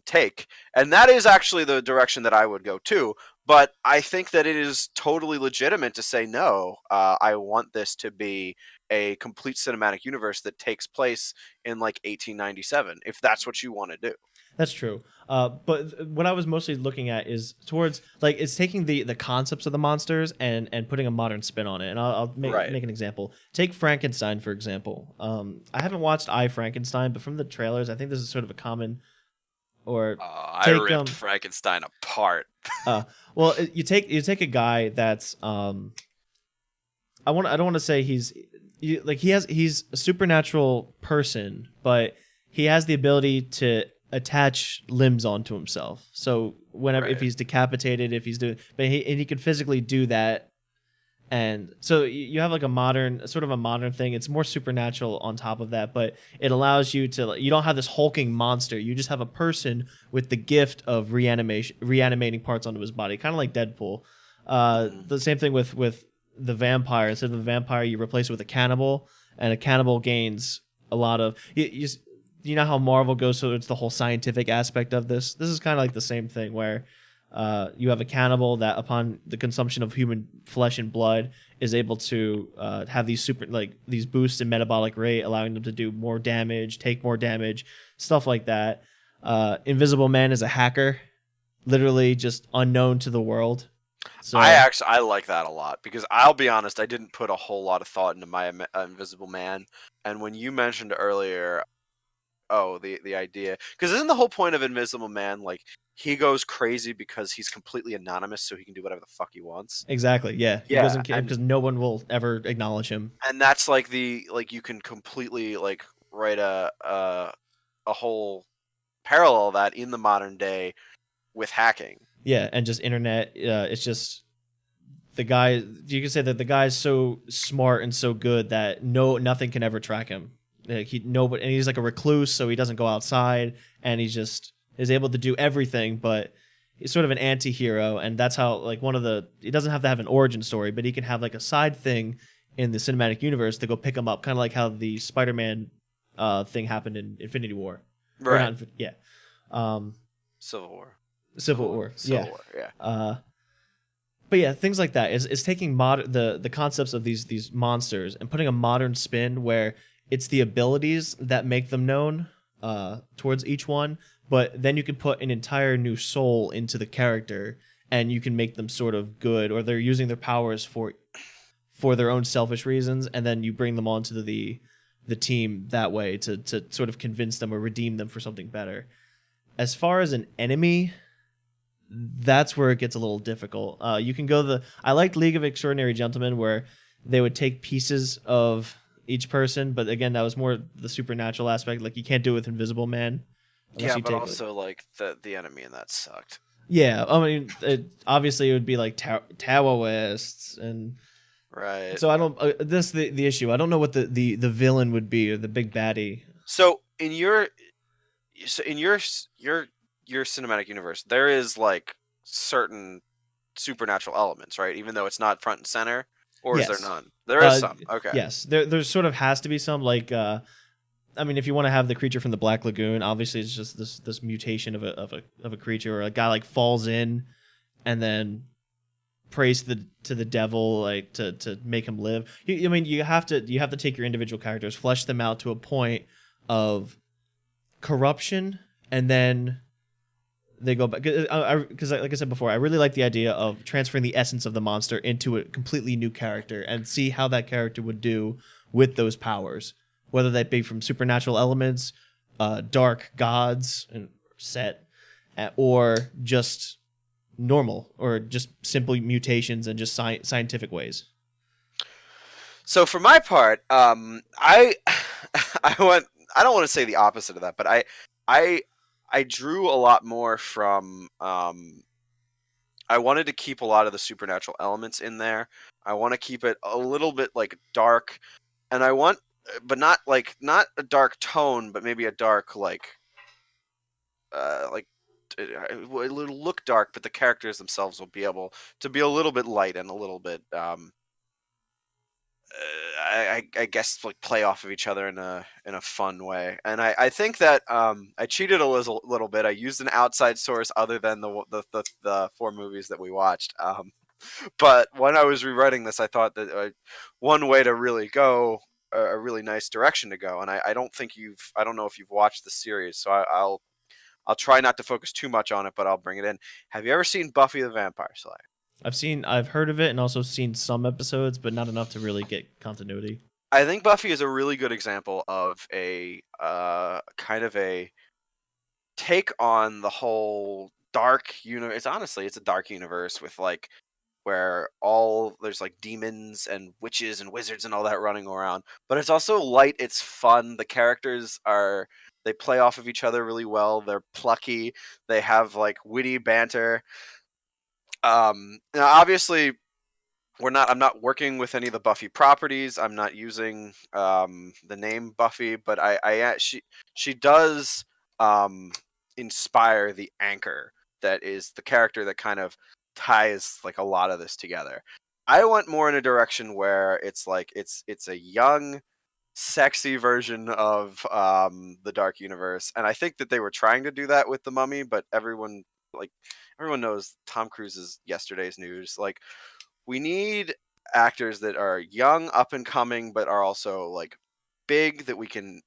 take, and that is actually the direction that I would go too. But I think that it is totally legitimate to say no. I want this to be a complete cinematic universe that takes place in like 1897, if that's what you want to do. That's true. But what I was mostly looking at is towards like it's taking the concepts of the monsters and putting a modern spin on it. And I'll Right. make an example. Take Frankenstein for example. I haven't watched I Frankenstein, but from the trailers, I think this is sort of a common or I take ripped Frankenstein apart. uh well you take a guy that's I don't want to say he's a supernatural person, but he has the ability to attach limbs onto himself. So whenever if Right. he's decapitated, if he's doing, but he could physically do that. And so you have like a modern thing. It's more supernatural on top of that, but it allows you to, you don't have this hulking monster. You just have a person with the gift of reanimating parts onto his body, kind of like Deadpool. The same thing with the vampire. Instead of the vampire, you replace it with a cannibal, and a cannibal gains a lot of you know how Marvel goes towards the whole scientific aspect of this. This is kind of like the same thing where you have a cannibal that, upon the consumption of human flesh and blood, is able to have these boosts in metabolic rate, allowing them to do more damage, take more damage, stuff like that. Invisible Man is a hacker, literally just unknown to the world. So I like that a lot, because I'll be honest, I didn't put a whole lot of thought into my Invisible Man, and when you mentioned earlier, oh, the idea, because isn't the whole point of Invisible Man like he goes crazy because he's completely anonymous, so he can do whatever the fuck he wants? exactly, yeah, he Yeah, doesn't care because no one will ever acknowledge him. and that's like you can completely like write a whole parallel of that in the modern day with hacking. Yeah, and just internet. It's just the guy. You can say that the guy's so smart and so good that nothing can ever track him. Like and he's like a recluse, so he doesn't go outside, and he just is able to do everything. But he's sort of an anti-hero, and that's how like he doesn't have to have an origin story, but he can have like a side thing in the cinematic universe to go pick him up, kind of like how the Spider-Man thing happened in Infinity War. Or Right. not, yeah. Um, Civil War. Civil War. Civil Yeah. War, yeah. But yeah, things like that is taking the concepts of these monsters and putting a modern spin where it's the abilities that make them known towards each one, but then you can put an entire new soul into the character and you can make them sort of good, or they're using their powers for their own selfish reasons, and then you bring them onto the team that way to sort of convince them or redeem them for something better. As far as an enemy, that's where it gets a little difficult. You can go I liked League of Extraordinary Gentlemen where they would take pieces of each person, but again, that was more the supernatural aspect. Like you can't do it with Invisible Man. Yeah, but also like the enemy in that sucked. Yeah, I mean, obviously it would be like Taoists, and Right. so I don't. This the issue. I don't know what the villain would be or the big baddie. So in your cinematic universe, there is like certain supernatural elements, right? Even though it's not front and center, or is Yes. there none? There is some. Okay. Yes, there sort of has to be some like. I mean, if you want to have the creature from the Black Lagoon, obviously it's just this mutation of a creature, or a guy like falls in, and then prays to the devil like to make him live. I mean, you have to take your individual characters, flesh them out to a point of corruption, and then they go back. Because like I said before, I really like the idea of transferring the essence of the monster into a completely new character and see how that character would do with those powers, whether that be from supernatural elements, dark gods and set, or just normal, or just simple mutations and just scientific ways. So for my part, I I went. I don't want to say the opposite of that, but I I drew a lot more from. I wanted to keep a lot of the supernatural elements in there. I want to keep it a little bit like dark, and I want, but not like not a dark tone, but maybe a dark like it'll look dark, but the characters themselves will be able to be a little bit light and a little bit I guess like play off of each other in a fun way. And I think that I cheated a little bit. I used an outside source other than the four movies that we watched. But when I was rewriting this, I thought that one way to really go a really nice direction to go. And I don't think I don't know if you've watched the series, so I'll try not to focus too much on it, but I'll bring it in. Have you ever seen Buffy the Vampire Slayer? I've heard of it and also seen some episodes, but not enough to really get continuity. I think Buffy is a really good example of a kind of a take on the whole dark universe. Honestly, it's a dark universe with like where all there's like demons and witches and wizards and all that running around. But it's also light, it's fun. The characters are they play off of each other really well. They're plucky. They have like witty banter. Now obviously I'm not working with any of the Buffy properties. I'm not using the name Buffy, but she does um, inspire the anchor that is the character that kind of ties like a lot of this together. I went more in a direction where it's like it's a young, sexy version of the Dark Universe, and I think that they were trying to do that with the Mummy, but like everyone knows Tom Cruise is yesterday's news. Like we need actors that are young, up and coming, but are also like big that we can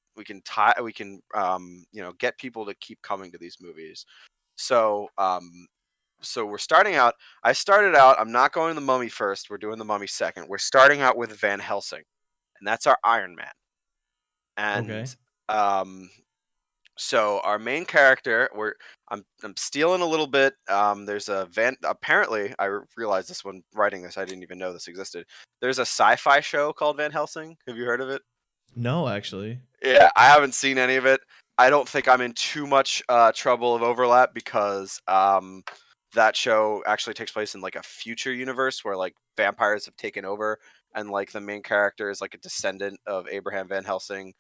get people to keep coming to these movies. So so we're starting out. I started out. I'm not going the Mummy first. We're doing the Mummy second. We're starting out with Van Helsing, and that's our Iron Man. Okay. And um, so our main character, I'm stealing a little bit. There's a Van. Apparently, realized this when writing this. I didn't even know this existed. There's a sci-fi show called Van Helsing. Have you heard of it? No, actually. Yeah, I haven't seen any of it. I don't think I'm in too much trouble of overlap because that show actually takes place in like a future universe where like vampires have taken over, and like the main character is like a descendant of Abraham Van Helsing,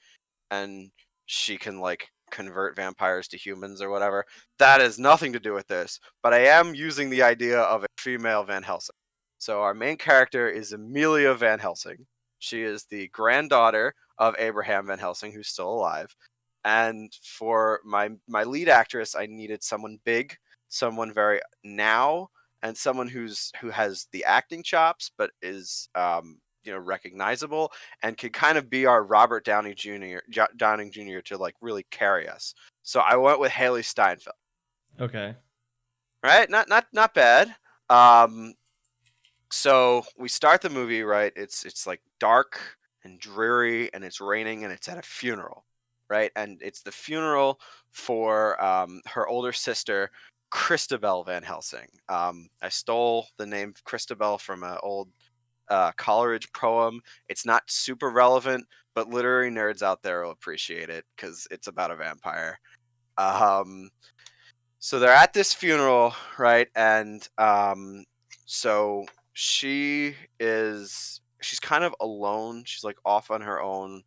and she can like convert vampires to humans or whatever. That has nothing to do with this, but I am using the idea of a female Van Helsing. So our main character is Amelia Van Helsing. She is the granddaughter of Abraham Van Helsing, who's still alive. And for my lead actress, I needed someone big, someone very now, and someone who has the acting chops, but is recognizable and could kind of be our Robert Downey Jr. To like really carry us. So I went with Haley Steinfeld. Okay. Right? Not bad. Um, so we start the movie, right? It's like dark and dreary and it's raining and it's at a funeral, right? And it's the funeral for her older sister, Christabel Van Helsing. I stole the name Christabel from an old Coleridge poem. It's not super relevant, but literary nerds out there will appreciate it because it's about a vampire. Um, so they're at this funeral, right? And so she's kind of alone. She's like off on her own.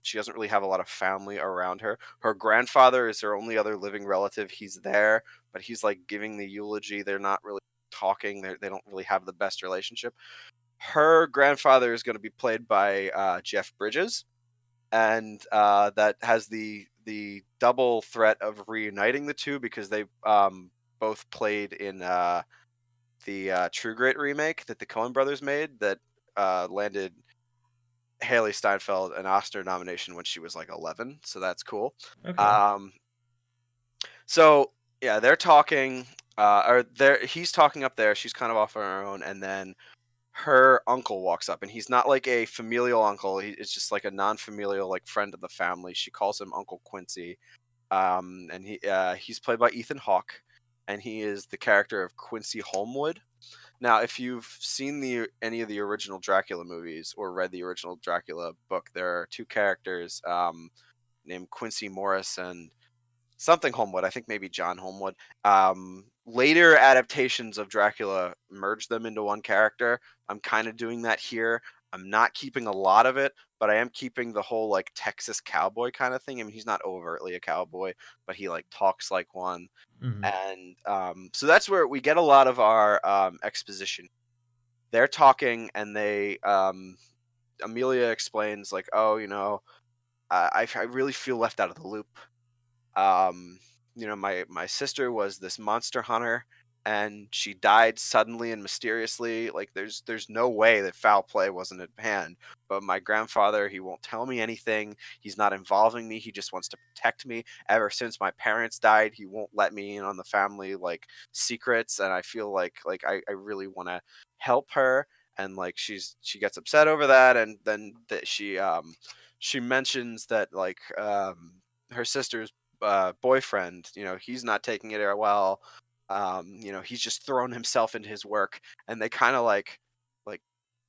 She doesn't really have a lot of family around her. Her grandfather is her only other living relative. He's there, but he's like giving the eulogy. They're not really talking. They don't really have the best relationship. Her grandfather is going to be played by Jeff Bridges, and that has the double threat of reuniting the two because they both played in the True Grit remake that the Coen Brothers made that landed Haley Steinfeld an Oscar nomination when she was like 11. So that's cool. Okay. Um, so yeah, they're talking. He's talking up there. She's kind of off on her own, and then her uncle walks up, and he's not like a familial uncle. It's just like a non-familial like friend of the family. She calls him Uncle Quincy, and he's played by Ethan Hawke, and he is the character of Quincy Holmwood. Now, if you've seen any of the original Dracula movies or read the original Dracula book, there are two characters named Quincy Morris and something Homewood. I think maybe John Homewood. Later adaptations of Dracula merge them into one character. I'm kind of doing that here. I'm not keeping a lot of it, but I am keeping the whole like Texas cowboy kind of thing. I mean, he's not overtly a cowboy, but he like talks like one. Hmm. And so that's where we get a lot of our exposition. They're talking, and Amelia explains like, oh, I really feel left out of the loop. um my sister was this monster hunter, and she died suddenly and mysteriously. Like there's no way that foul play wasn't at hand. But my grandfather, he won't tell me anything. He's not involving me. He just wants to protect me. Ever since my parents died, he won't let me in on the family like secrets, and I feel like I really want to help her. And like she gets upset over that, and then that she mentions that like her sister's boyfriend, he's not taking it well. He's just thrown himself into his work, and they kind of like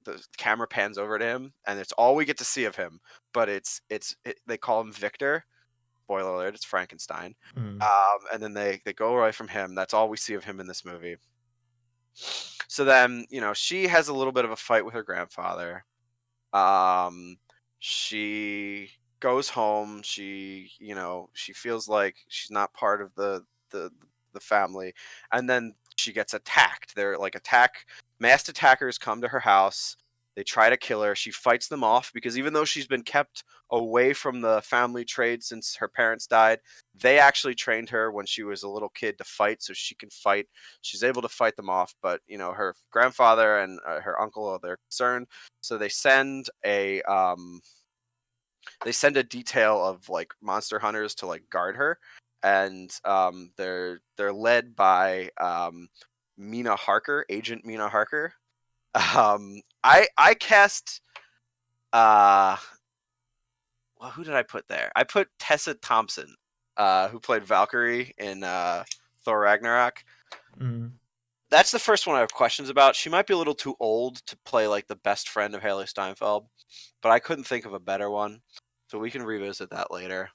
the camera pans over to him, and it's all we get to see of him. But they call him Victor. Spoiler alert: it's Frankenstein. Hmm. And then they go away from him. That's all we see of him in this movie. So then, she has a little bit of a fight with her grandfather. um she goes home. She feels like she's not part of the the family. And then she gets attacked. They're like masked attackers come to her house. They try to kill her. She fights them off, because even though she's been kept away from the family trade since her parents died, they actually trained her when she was a little kid to fight, so she can fight. She's able to fight them off. But her grandfather and her uncle, they're concerned. So they send a detail of like monster hunters to like guard her. And they're led by Mina Harker, Agent Mina Harker. I cast uh well, who did I put there? I put Tessa Thompson, who played Valkyrie in Thor Ragnarok. Hmm. That's the first one I have questions about. She might be a little too old to play like the best friend of Haley Steinfeld, but I couldn't think of a better one, so we can revisit that later.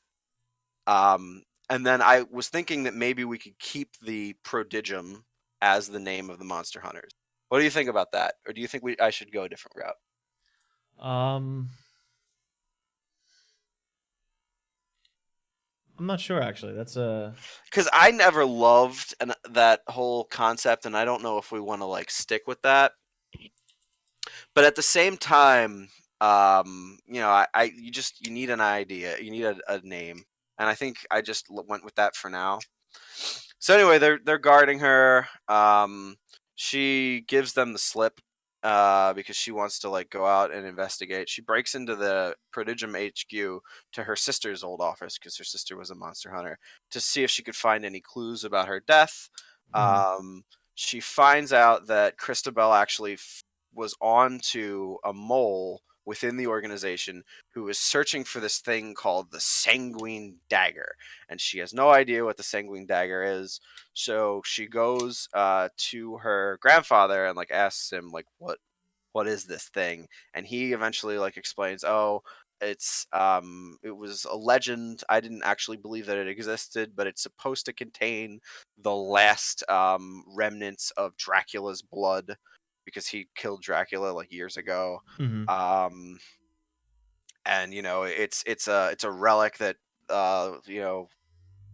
And then I was thinking that maybe we could keep the Prodigium as the name of the Monster Hunters. What do you think about that, or do you think I should go a different route? Um, I'm not sure actually. That's a. Because I never loved that whole concept, and I don't know if we want to like stick with that. But at the same time, you need an idea, you need a name, and I think I just went with that for now. So anyway, they're guarding her. She gives them the slip because she wants to like go out and investigate. She breaks into the Prodigium HQ to her sister's old office, because her sister was a monster hunter, to see if she could find any clues about her death. Mhm. Um, she finds out that Christabel actually was on to a mole within the organization who is searching for this thing called the Sanguine Dagger, and she has no idea what the Sanguine Dagger is. So she goes to her grandfather and like asks him like what is this thing. And he eventually like explains, oh, it was a legend. I didn't actually believe that it existed, but it's supposed to contain the last remnants of Dracula's blood, because he killed Dracula like years ago. Mhm. um and it's a relic that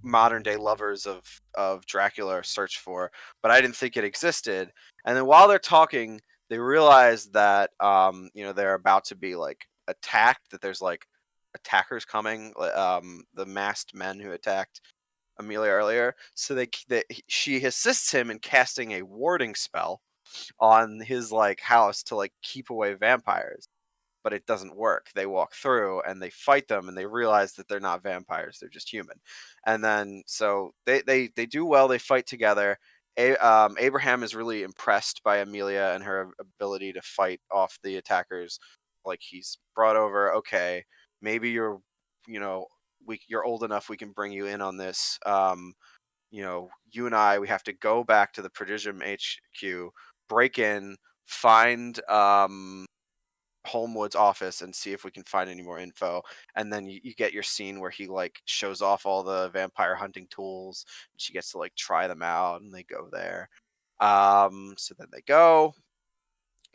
modern day lovers of Dracula search for, but I didn't think it existed. And then while they're talking, they realize that they're about to be like attacked. That there's like attackers coming, the masked men who attacked Amelia earlier. So she assists him in casting a warding spell on his like house to like keep away vampires, but it doesn't work. They walk through and they fight them, and they realize that they're not vampires; they're just human. And then so they do well. They fight together. Abraham is really impressed by Amelia and her ability to fight off the attackers. Like he's brought over. Okay, maybe you're old enough. We can bring you in on this. You and I, we have to go back to the Prodigium HQ, break in, find Holmwood's office and see if we can find any more info. And then you get your scene where he like shows off all the vampire hunting tools. And she gets to like try them out, and they go there. So then they go,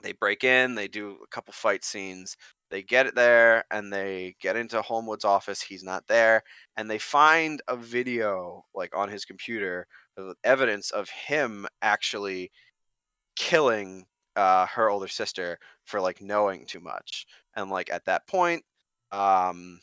they break in, they do a couple fight scenes. They get it there, and they get into Holmwood's office. He's not there, and they find a video like on his computer of evidence of him actually killing her older sister for like knowing too much. And like at that point, um,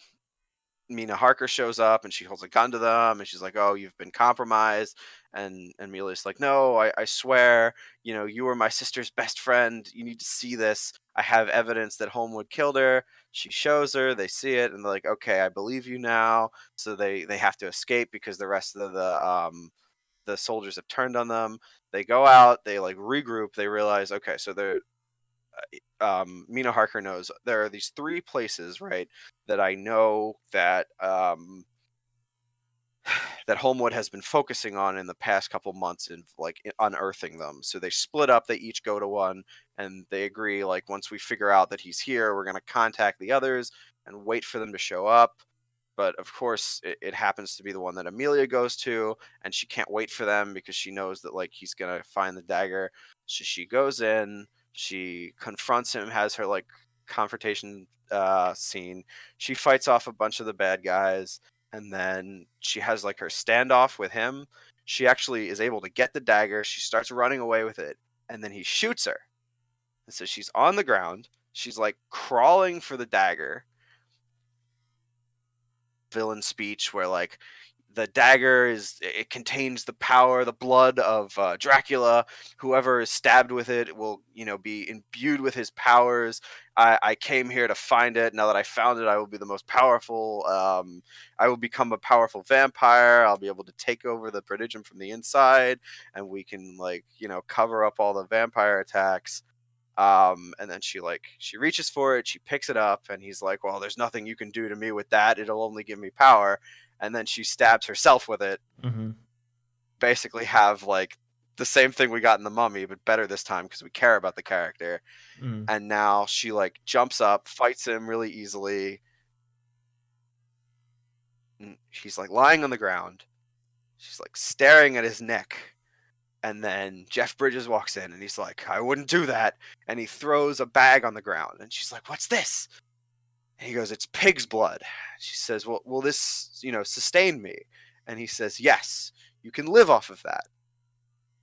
Mina Harker shows up and she holds a gun to them and she's like, "Oh, you've been compromised." And Amelia's like, "No, I swear, you were my sister's best friend. You need to see this. I have evidence that Holmwood killed her." She shows her, they see it, and they're like, "Okay, I believe you now." So they have to escape because the rest of the soldiers have turned on them. They go out, they like regroup, they realize, okay, so they're Mina Harker knows there are these three places, right, that I know that Homewood has been focusing on in the past couple months and like unearthing them. So they split up, they each go to one, and they agree like once we figure out that he's here, we're going to contact the others and wait for them to show up. But of course, it happens to be the one that Amelia goes to, and she can't wait for them because she knows that like he's gonna find the dagger. So she goes in, she confronts him, has her like confrontation scene. She fights off a bunch of the bad guys, and then she has like her standoff with him. She actually is able to get the dagger. She starts running away with it, and then he shoots her. And so she's on the ground. She's like crawling for the dagger. Villain speech where like the dagger it contains the power, the blood of Dracula. Whoever is stabbed with it will be imbued with his powers. I came here to find it. Now that I found it, I will be the most powerful. I will become a powerful vampire. I'll be able to take over the prodigium from the inside, and we can like cover up all the vampire attacks. And then she reaches for it, she picks it up, and he's like, "Well, there's nothing you can do to me with that. It'll only give me power." And then she stabs herself with it. Mm-hmm. Basically have like the same thing we got in The Mummy, but better this time because we care about the character. Mm-hmm. And now she like jumps up, fights him really easily. And she's like lying on the ground. She's like staring at his neck. And then Jeff Bridges walks in and he's like, "I wouldn't do that." And he throws a bag on the ground. And she's like, "What's this?" And he goes, "It's pig's blood." She says, "Well, will this, sustain me?" And he says, "Yes, you can live off of that.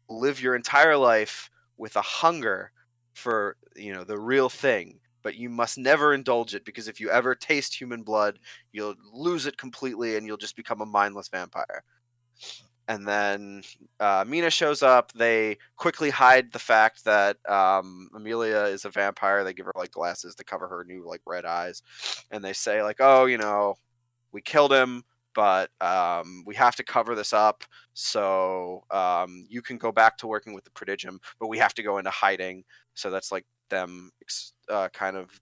Live your entire life with a hunger for, the real thing. But you must never indulge it, because if you ever taste human blood, you'll lose it completely and you'll just become a mindless vampire." And then Mina shows up. They quickly hide the fact that Amelia is a vampire. They give her like glasses to cover her new like red eyes, and they say like, "Oh, we killed him, but we have to cover this up. So you can go back to working with the Prodigium, but we have to go into hiding." So that's like them kind of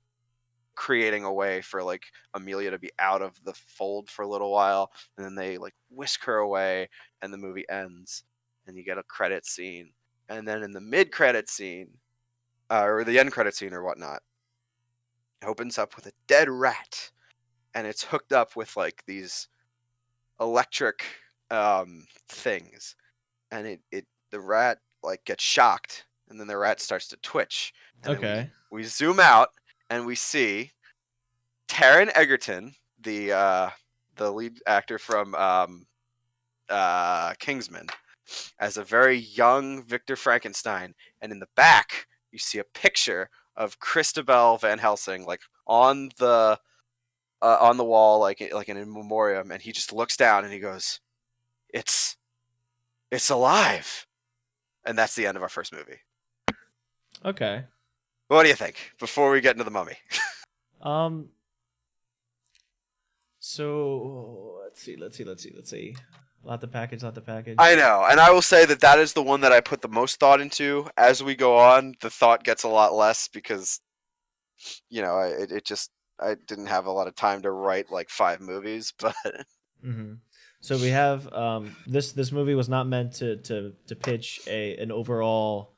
creating a way for like Amelia to be out of the fold for a little while, and then they like whisk her away, and the movie ends, and you get a credit scene, and then in the mid credit scene, or the end credit scene or whatnot, it opens up with a dead rat, and it's hooked up with like these electric things, and the rat like gets shocked, and then the rat starts to twitch, and then Okay. we zoom out and we see Taron Egerton, the lead actor from Kingsman, as a very young Victor Frankenstein, and in the back you see a picture of Christabel Van Helsing, like on the wall, like in a memoriam, and he just looks down and he goes, "It's alive," and that's the end of our first movie. Okay. What do you think before we get into The Mummy? Um. So let's see. Lot the package. I know, and I will say that is the one that I put the most thought into. As we go on, the thought gets a lot less because, I didn't have a lot of time to write like 5 movies, but Mm-hmm. So we have this movie was not meant to pitch an overall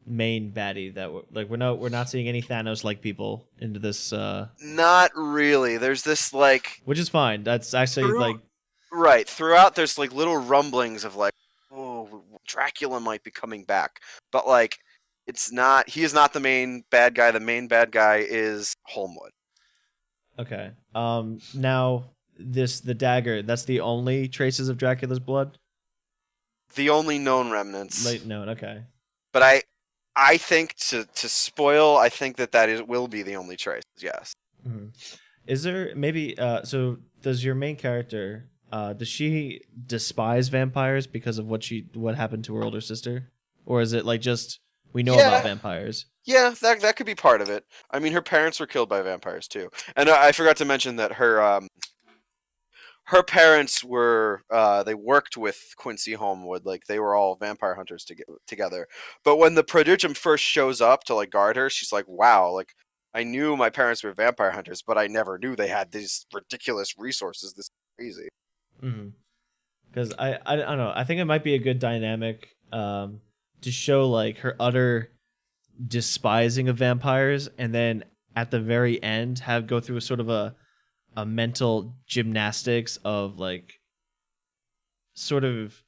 main baddie that we're not seeing any Thanos like people into this, Not really. There's this like which is fine. That's actually through like right throughout. There's like little rumblings of like, oh, Dracula might be coming back, but like it's not. He is not the main bad guy. The main bad guy is Holmwood. okay. Now the dagger. That's the only traces of Dracula's blood. The only known remnants. Late note. Okay. But I think to spoil, I think that is will be the only trace. Yes. Mhm. Is there maybe so does your main character does she despise vampires because of what happened to her older sister? Or is it like just we know about Yeah. vampires? Yeah, that could be part of it. I mean, her parents were killed by vampires too, and I forgot to mention that her parents were they worked with Quincy Holmwood, like they were all vampire hunters together. But when the prodigium first shows up to like guard her, she's like, "Wow, like I knew my parents were vampire hunters, but I never knew they had these ridiculous resources. This is crazy." Mhm. Cuz I don't know. I think it might be a good dynamic to show like her utter despising of vampires and then at the very end have go through a sort of a mental gymnastics of like sort of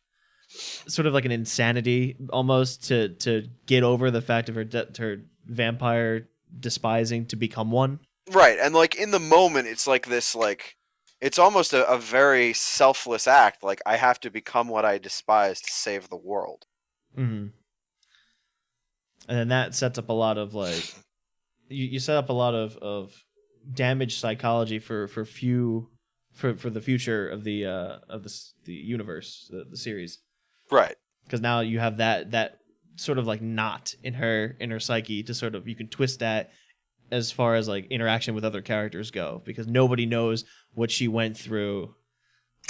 sort of like an insanity almost to get over the fact of her vampire despising to become one. Right, and like in the moment, it's like this like it's almost a very selfless act. Like I have to become what I despise to save the world. Hmm. And then that sets up a lot of like you set up a lot of damaged psychology for the future of the universe, the series, Right. because now you have that sort of like knot in her psyche to sort of you can twist that as far as like interaction with other characters go, because nobody knows what she went through,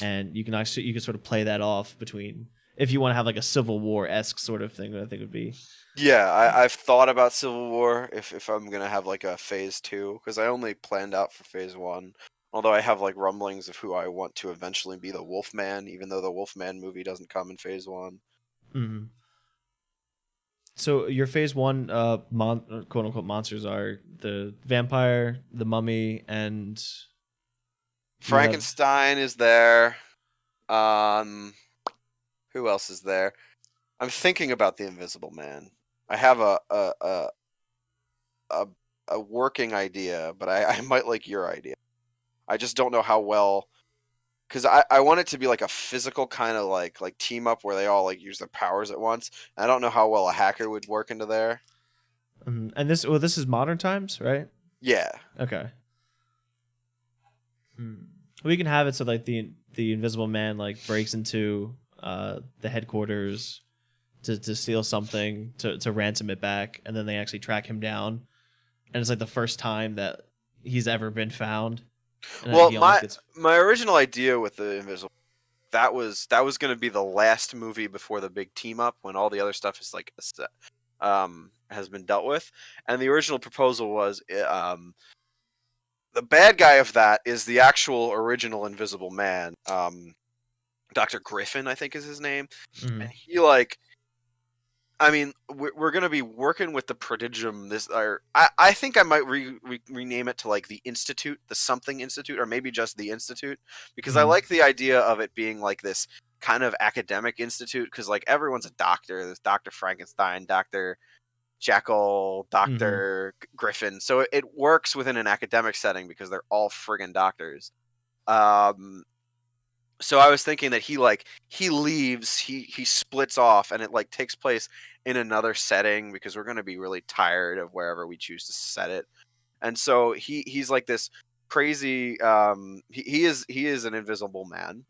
and you can sort of play that off between if you want to have like a Civil War esque sort of thing. That I think would be. Yeah, I've thought about Civil War if I'm gonna have like a phase two, because I only planned out for phase one. Although I have like rumblings of who I want to eventually be the Wolfman, even though the Wolfman movie doesn't come in phase one. Mhm. So your phase one, quote unquote monsters are the vampire, the mummy, and you have. Frankenstein is there. Um, who else is there? I'm thinking about the Invisible Man. I have a, a working idea, but I might like your idea. I just don't know how well, because I want it to be like a physical kind of like team up where they all like use their powers at once. And I don't know how well a hacker would work into there. And this is modern times, right? Yeah, Okay. Hmm. We can have it so like the Invisible Man like breaks into the headquarters to steal something to ransom it back, and then they actually track him down, and it's like the first time that he's ever been found, and then well, he almost my gets. my original idea with the Invisible, that was going to be the last movie before the big team up when all the other stuff is like has been dealt with, and the original proposal was the bad guy of that is the actual original Invisible Man, Dr. Griffin, I think is his name, and Mhm. he like. I mean, we're going to be working with the Prodigium. I think I might rename it to like the Institute, the something Institute, or maybe just the Institute, because I Mhm. like the idea of it being like this kind of academic institute. Because like everyone's a doctor. There's Doctor Frankenstein, Doctor Jekyll, Mhm. Doctor Griffin. So it works within an academic setting because they're all friggin' doctors. Um, so I was thinking that he leaves, he splits off, and it like takes place in another setting because we're going to be really tired of wherever we choose to set it. And so he's like this crazy he is an invisible man.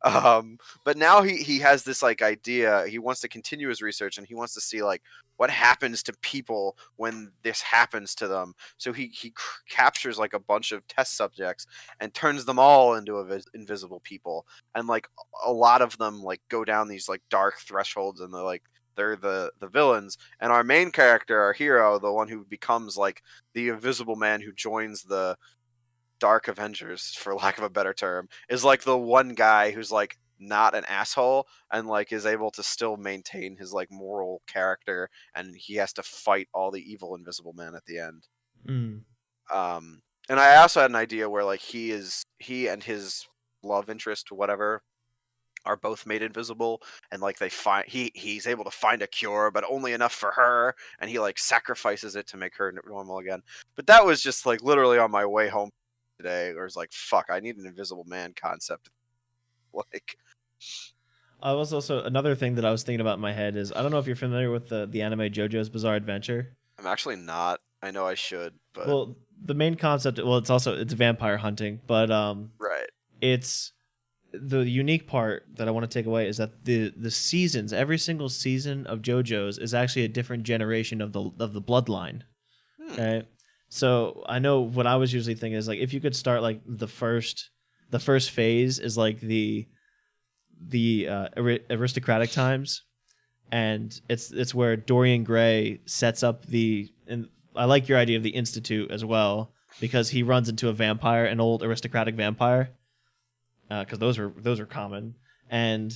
But now he has this like idea. He wants to continue his research, and he wants to see like what happens to people when this happens to them. So he captures like a bunch of test subjects and turns them all into invisible people, and like a lot of them like go down these like dark thresholds, and they're the villains. And our main character, our hero, the one who becomes like the Invisible Man, who joins the Dark Avengers, for lack of a better term, is like the one guy who's like not an asshole and like is able to still maintain his like moral character, and he has to fight all the evil Invisible Man at the end. Mm. And I also had an idea where like he and his love interest, whatever, are both made invisible, and like they find he's able to find a cure, but only enough for her, and he like sacrifices it to make her normal again. But that was just like literally on my way home today, where it's like, fuck, I need an Invisible Man concept. Like, I was also another thing that I was thinking about in my head is I don't know if you're familiar with the anime JoJo's Bizarre Adventure. I'm actually not. I know I should, but Well, the main concept, well, it's vampire hunting, but right. it's the unique part that I want to take away is that the seasons, every single season of JoJo's is actually a different generation of the bloodline. Hmm. Right. So I know what I was usually thinking is like if you could start like the first phase is like the aristocratic times, and it's where Dorian Gray sets up and I like your idea of the Institute as well because he runs into a vampire, an old aristocratic vampire, because those are common, and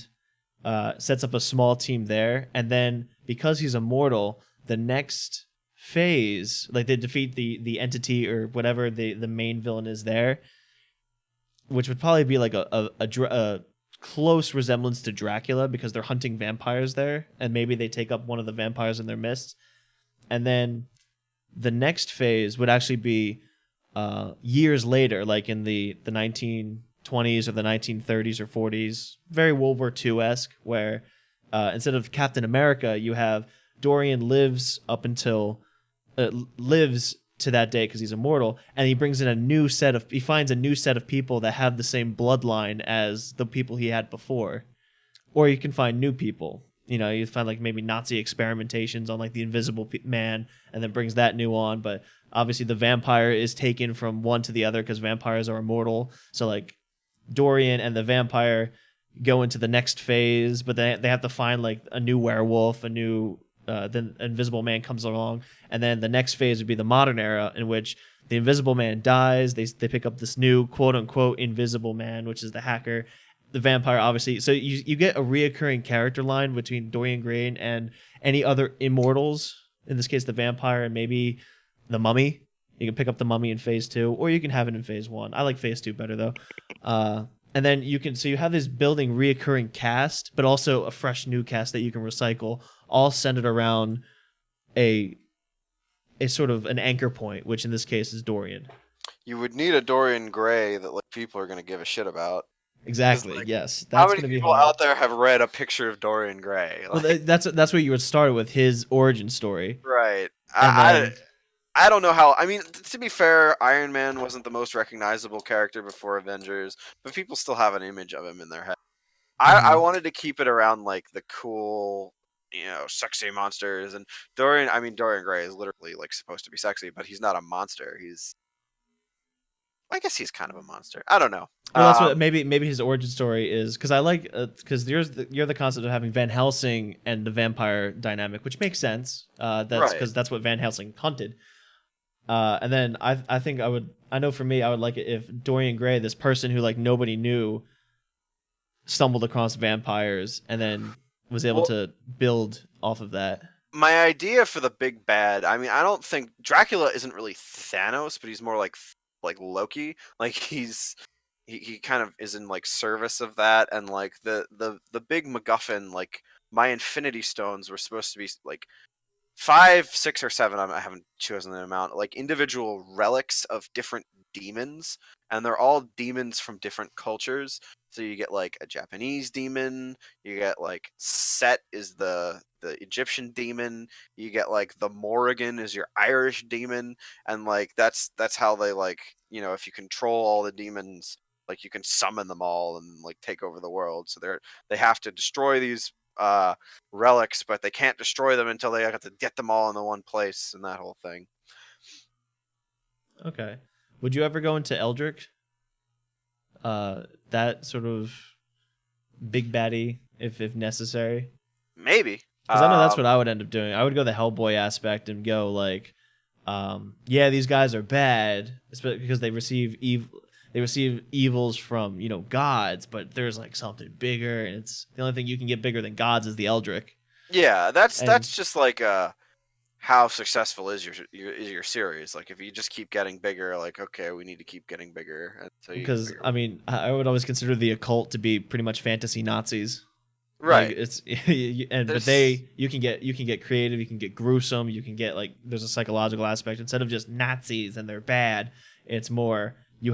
sets up a small team there, and then because he's immortal, the next phase, like they defeat the entity or whatever the main villain is there, which would probably be like a close resemblance to Dracula because they're hunting vampires there, and maybe they take up one of the vampires in their midst, and then the next phase would actually be years later, like in the 1920s or the 1930s or 40s, very World War II-esque, where instead of Captain America, you have Dorian lives to that day because he's immortal, and he brings in he finds a new set of people that have the same bloodline as the people he had before. Or you can find new people. You know, you find like maybe Nazi experimentations on like the Invisible Man, and then brings that new on. But obviously the vampire is taken from one to the other because vampires are immortal. So like Dorian and the vampire go into the next phase, but they have to find like a new werewolf, then Invisible Man comes along, and then the next phase would be the modern era in which the Invisible Man dies. They pick up this new quote unquote Invisible Man, which is the hacker. The vampire, obviously. So you get a reoccurring character line between Dorian Gray and any other immortals. In this case, the vampire and maybe the mummy. You can pick up the mummy in phase 2, or you can have it in phase 1. I like phase 2 better though. And then you have this building reoccurring cast, but also a fresh new cast that you can recycle, all centered around a sort of an anchor point, which in this case is Dorian. You would need a Dorian Gray that like people are gonna give a shit about. Exactly. Like, yes, how that's many going to be people hard. out there have read a picture of Dorian Gray? Like, Well, that's where you would start with his origin story, right. and then I don't know how. I mean, to be fair, Iron Man wasn't the most recognizable character before Avengers, but people still have an image of him in their head. I wanted to keep it around like the cool, sexy monsters. And Dorian Gray is literally like supposed to be sexy, but he's not a monster. I guess he's kind of a monster. I don't know. well, that's what maybe his origin story is, because I like because you're the concept of having Van Helsing and the vampire dynamic, which makes sense. That's because that's what Van Helsing hunted. And then I think I know for me I would like it if Dorian Gray, this person who like nobody knew, stumbled across vampires and then was able to build off of that. My idea for the big bad, I mean, I don't think Dracula isn't really Thanos, but he's more like Loki. Like he kind of is in like service of that, and like the big MacGuffin, like my Infinity Stones were supposed to be like 5, 6, or 7. I haven't chosen the amount. Like individual relics of different demons, and they're all demons from different cultures. So you get like a Japanese demon. You get like Set is the Egyptian demon. You get like the Morrigan is your Irish demon, and like that's how they like if you control all the demons, like you can summon them all and like take over the world. So they have to destroy these relics, but they can't destroy them until they have to get them all in the one place, and that whole thing. Okay. Would you ever go into Eldritch? That sort of big baddie, if necessary. Maybe. Because I know that's what I would end up doing. I would go the Hellboy aspect and go like, yeah, these guys are bad, because they receive evil. they receive evils from, gods, but there's like something bigger, and it's the only thing you can get bigger than gods is the Eldritch. Yeah, that's And just like how successful is your series? Like if you just keep getting bigger, like okay, we need to keep getting bigger until you get because bigger. I mean, I would always consider the occult to be pretty much fantasy Nazis. Like Right. it's but There's you can get creative, you can get gruesome, you can get like there's a psychological aspect instead of just Nazis and they're bad. It's more you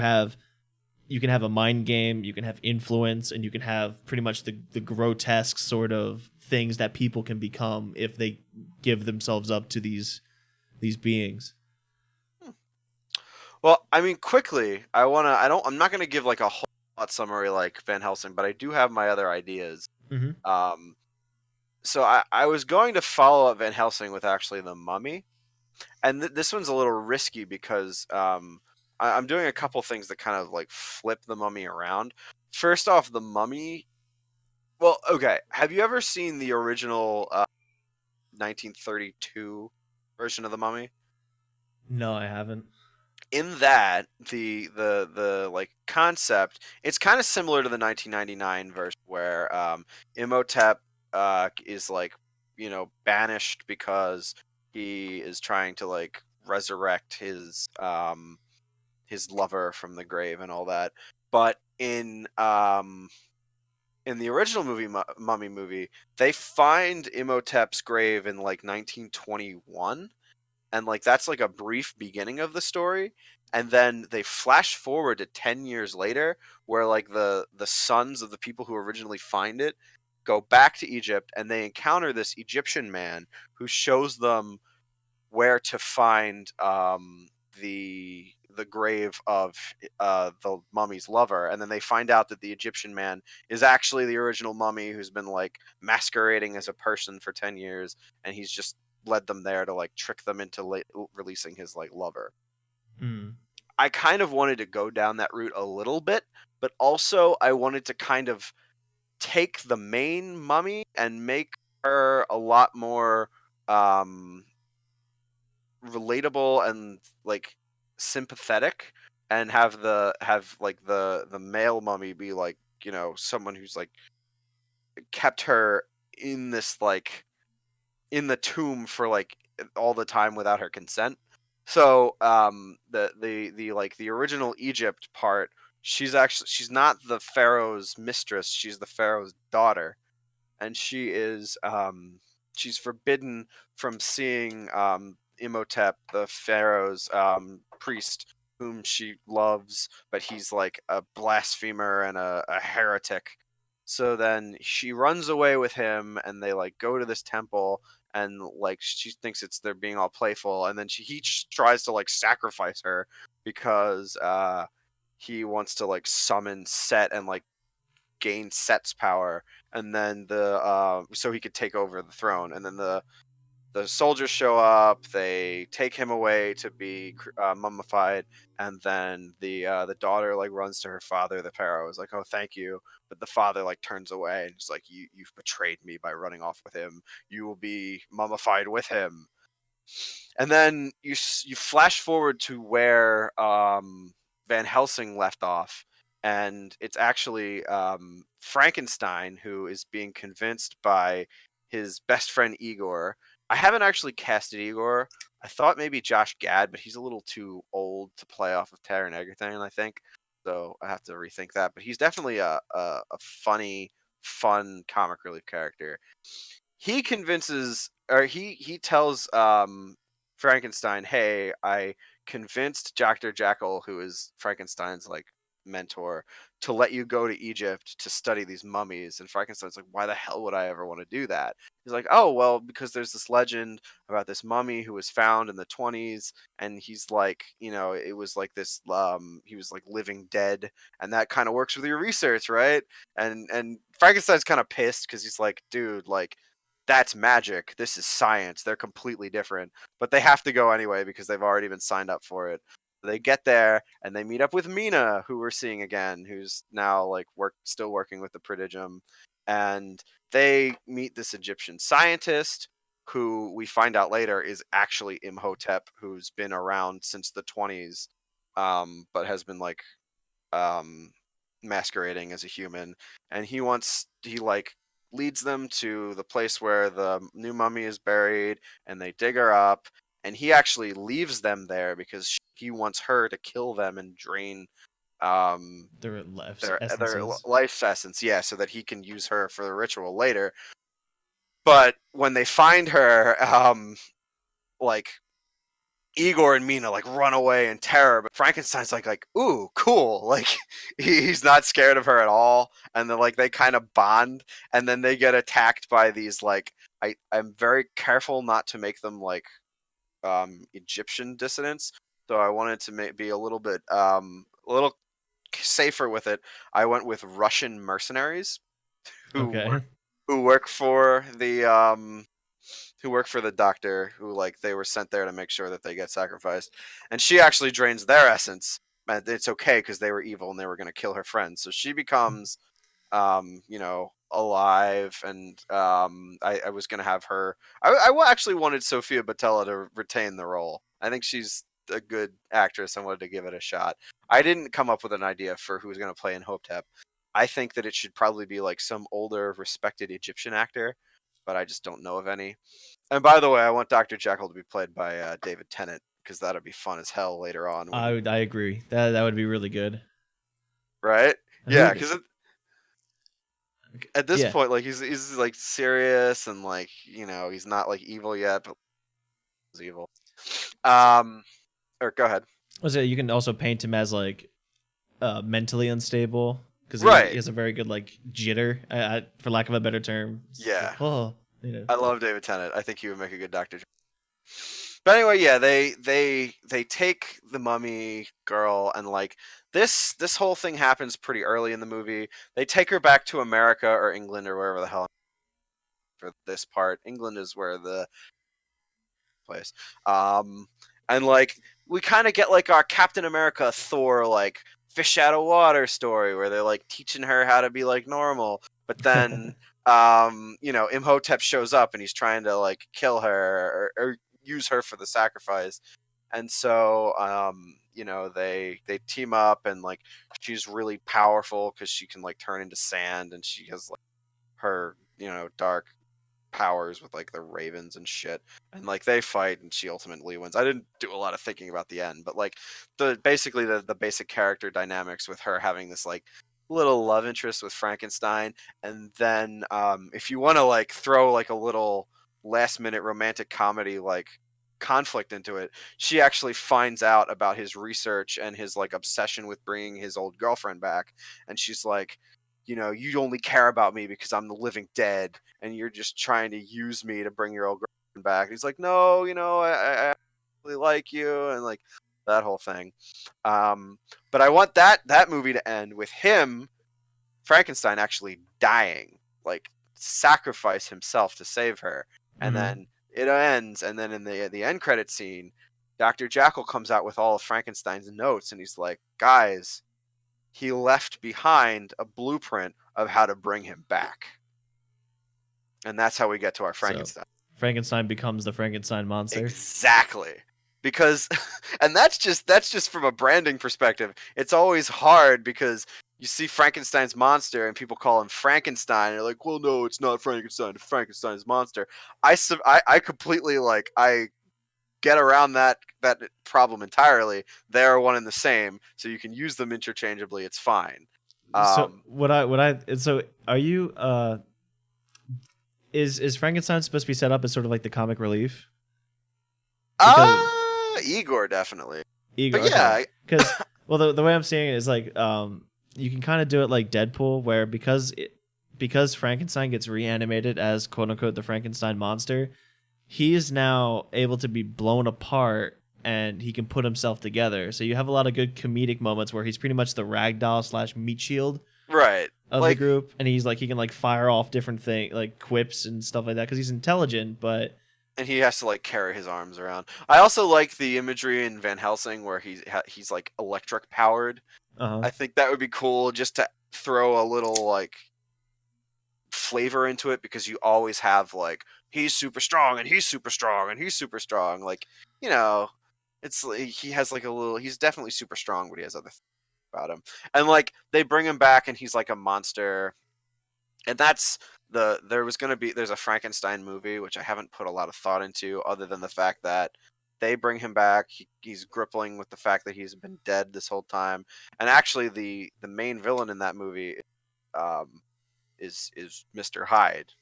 can have a mind game, you can have influence, and you can have pretty much the grotesque sort of things that people can become if they give themselves up to these beings. well, I mean, quickly, I'm not gonna give like a whole lot summary like Van Helsing, but I do have my other ideas. Mm-hmm. Um, so I was going to follow up Van Helsing with actually the Mummy, and this one's a little risky because I'm doing a couple things that kind of like flip the Mummy around. First off, the Mummy. Well, okay. Have you ever seen the original 1932 version of the Mummy? No, I haven't. In that, the like concept, it's kind of similar to the 1999 version where Imhotep is like banished because he is trying to like resurrect his lover from the grave and all that. But in the original Mummy movie, they find Imhotep's grave in like 1921, and like that's like a brief beginning of the story, and then they flash forward to 10 years later where like the sons of the people who originally find it go back to Egypt, and they encounter this Egyptian man who shows them where to find the grave of the mummy's lover, and then they find out that the Egyptian man is actually the original mummy who's been like masquerading as a person for 10 years, and he's just led them there to like trick them into releasing his like lover. Mm. I kind of wanted to go down that route a little bit, but also I wanted to kind of take the main mummy and make her a lot more um relatable and like sympathetic, and have like the male mummy be like someone who's like kept her in this like in the tomb for like all the time without her consent. So the like the original Egypt part, she's not the pharaoh's mistress, she's the pharaoh's daughter, and she's forbidden from seeing Imhotep, the pharaoh's priest, whom she loves, but he's like a blasphemer and a heretic. So then she runs away with him, and they like go to this temple, and like she thinks it's they're being all playful, and then he tries to like sacrifice her because he wants to like summon Set and like gain Set's power, and then the so he could take over the throne. And then the soldiers show up, they take him away to be mummified, and then the daughter like runs to her father, the pharaoh, is like, oh, thank you, but the father like turns away and is like, you've betrayed me by running off with him, you will be mummified with him. And then you flash forward to where Van Helsing left off, and it's actually Frankenstein who is being convinced by his best friend Igor. I haven't actually casted Igor. I thought maybe Josh Gad, but he's a little too old to play off of Taron Egerton, I think. So I have to rethink that. But he's definitely a funny, fun comic relief character. He convinces, or he tells Frankenstein, "Hey, I convinced Dr. Jekyll, who is Frankenstein's like mentor, to let you go to Egypt to study these mummies." And Frankenstein's like, "Why the hell would I ever want to do that?" He's like, "Oh, well, because there's this legend about this mummy who was found in the 20s, and he's like, it was like this he was like living dead, and that kind of works with your research, right?" And Frankenstein's kind of pissed because he's like, "Dude, like that's magic. This is science. They're completely different." But they have to go anyway because they've already been signed up for it. They get there and they meet up with Mina, who we're seeing again, who's now like still working with the Prodigium, and they meet this Egyptian scientist who we find out later is actually Imhotep, who's been around since the 20s, but has been like um, masquerading as a human, and he like leads them to the place where the new mummy is buried, and they dig her up, and he actually leaves them there because he wants her to kill them and drain um Their life their essences. life essence, yeah, so that he can use her for the ritual later. But when they find her, like Igor and Mina like run away in terror, but Frankenstein's like, ooh, cool. Like he's not scared of her at all. And then like they kind of bond, and then they get attacked by these like I'm very careful not to make them like Egyptian dissidents. So I wanted to be a little safer with it. I went with Russian mercenaries who Okay. who work for the doctor, who like they were sent there to make sure that they get sacrificed, and she actually drains their essence, and it's okay because they were evil and they were going to kill her friends, so she becomes alive, and I was going to have her. Actually wanted Sophia Botella to retain the role. I think she's a good actress. I wanted to give it a shot. I didn't come up with an idea for who was going to play in Hotep. I think that it should probably be like some older respected Egyptian actor, but I just don't know of any. And by the way, I want Dr. Jekyll to be played by David Tennant, because that'll be fun as hell later on when, I agree. That would be really good. right? Yeah, Who? because at this Yeah. point, like he's like serious, and like he's not like evil yet, but he's evil. Um, or go ahead. Was it? You can also paint him as like mentally unstable because he Right. has a very good like jitter, for lack of a better term. It's like, Yeah, oh, you know. I love David Tennant. I think he would make a good Doctor. But anyway, yeah, they take the mummy girl, and like this whole thing happens pretty early in the movie. They take her back to America or England or wherever the hell. For this part, England is where the place. Um, and like we kind of get like our Captain America, Thor, like fish out of water story where they're like teaching her how to be like normal, but then Imhotep shows up and he's trying to like kill her, or use her for the sacrifice. And so they team up, and like she's really powerful because she can like turn into sand, and she has like her dark powers with like the ravens and shit, and like they fight, and she ultimately wins. I didn't do a lot of thinking about the end, but like the basic character dynamics with her having this like little love interest with Frankenstein, and then if you want to like throw like a little last minute romantic comedy like conflict into it, she actually finds out about his research and his like obsession with bringing his old girlfriend back, and she's like, you only care about me because I'm the living dead, and you're just trying to use me to bring your old girlfriend back. And he's like, no, I really like you, and like that whole thing. But I want that movie to end with him, Frankenstein, actually dying, like sacrifice himself to save her, and Hmm. then it ends, and then in the end credit scene, Dr. Jackal comes out with all of Frankenstein's notes, and he's like, guys, he left behind a blueprint of how to bring him back. And that's how we get to our So Frankenstein. Frankenstein becomes the Frankenstein monster. Exactly. Because and that's just from a branding perspective. It's always hard because you see Frankenstein's monster and people call him Frankenstein, and you're like, well, no, it's not Frankenstein, it's Frankenstein's monster. I completely like I get around that problem entirely. They are one and the same, so you can use them interchangeably. It's fine. So Um, so are you is Frankenstein supposed to be set up as sort of like the comic relief? Because Igor definitely, Igor, but okay. yeah, Because well, the way I'm seeing it is like you can kind of do it like Deadpool, where because Frankenstein gets reanimated as quote unquote the Frankenstein monster, he is now able to be blown apart and he can put himself together. So you have a lot of good comedic moments where he's pretty much the ragdoll slash meat shield right. of the Like, group, and he's like he can like fire off different things like quips and stuff like that because he's intelligent, but and he has to like carry his arms around. I also like the imagery in Van Helsing where he's like electric powered. uh I think that would be cool just to throw a little like flavor into it, because you always have like he's super strong and he's super strong and he's super strong. Like, you know, it's like he has like a little. He's definitely super strong, but he has other things. about him. And like they bring him back, and he's like a monster. And that's there's a Frankenstein movie which I haven't put a lot of thought into, other than the fact that they bring him back. He's grappling with the fact that he's been dead this whole time, and actually the main villain in that movie um, is Mr. Hyde,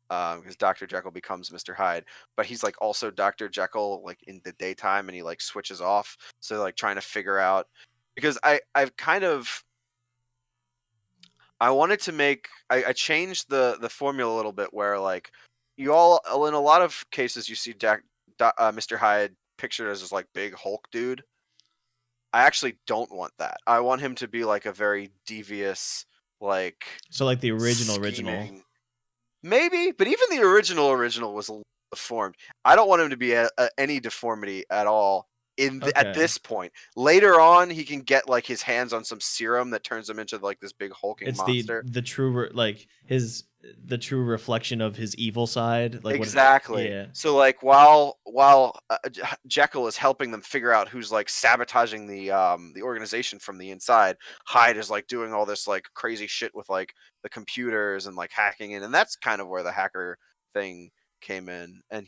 because Dr. Jekyll becomes Mr. Hyde, but he's like also Dr. Jekyll like in the daytime, and he like switches off. So like trying to figure out, because I've kind of I wanted to make I changed the formula a little bit, where like you all in a lot of cases you see Mr. Hyde pictured as this like big Hulk dude. I actually don't want that. I want him to be like a very devious, like So like the original. scheming. Maybe, but even the original was a little deformed. I don't want him to be any deformity at all at Okay. this point. Later on, he can get like his hands on some serum that turns him into like this big hulking It's the monster. the true like the true reflection of his evil side. Like Exactly. yeah. So like while Jekyll is helping them figure out who's like sabotaging the organization from the inside, Hyde is like doing all this like crazy shit with like the computers and like hacking in, and that's kind of where the hacker thing came in. And Well,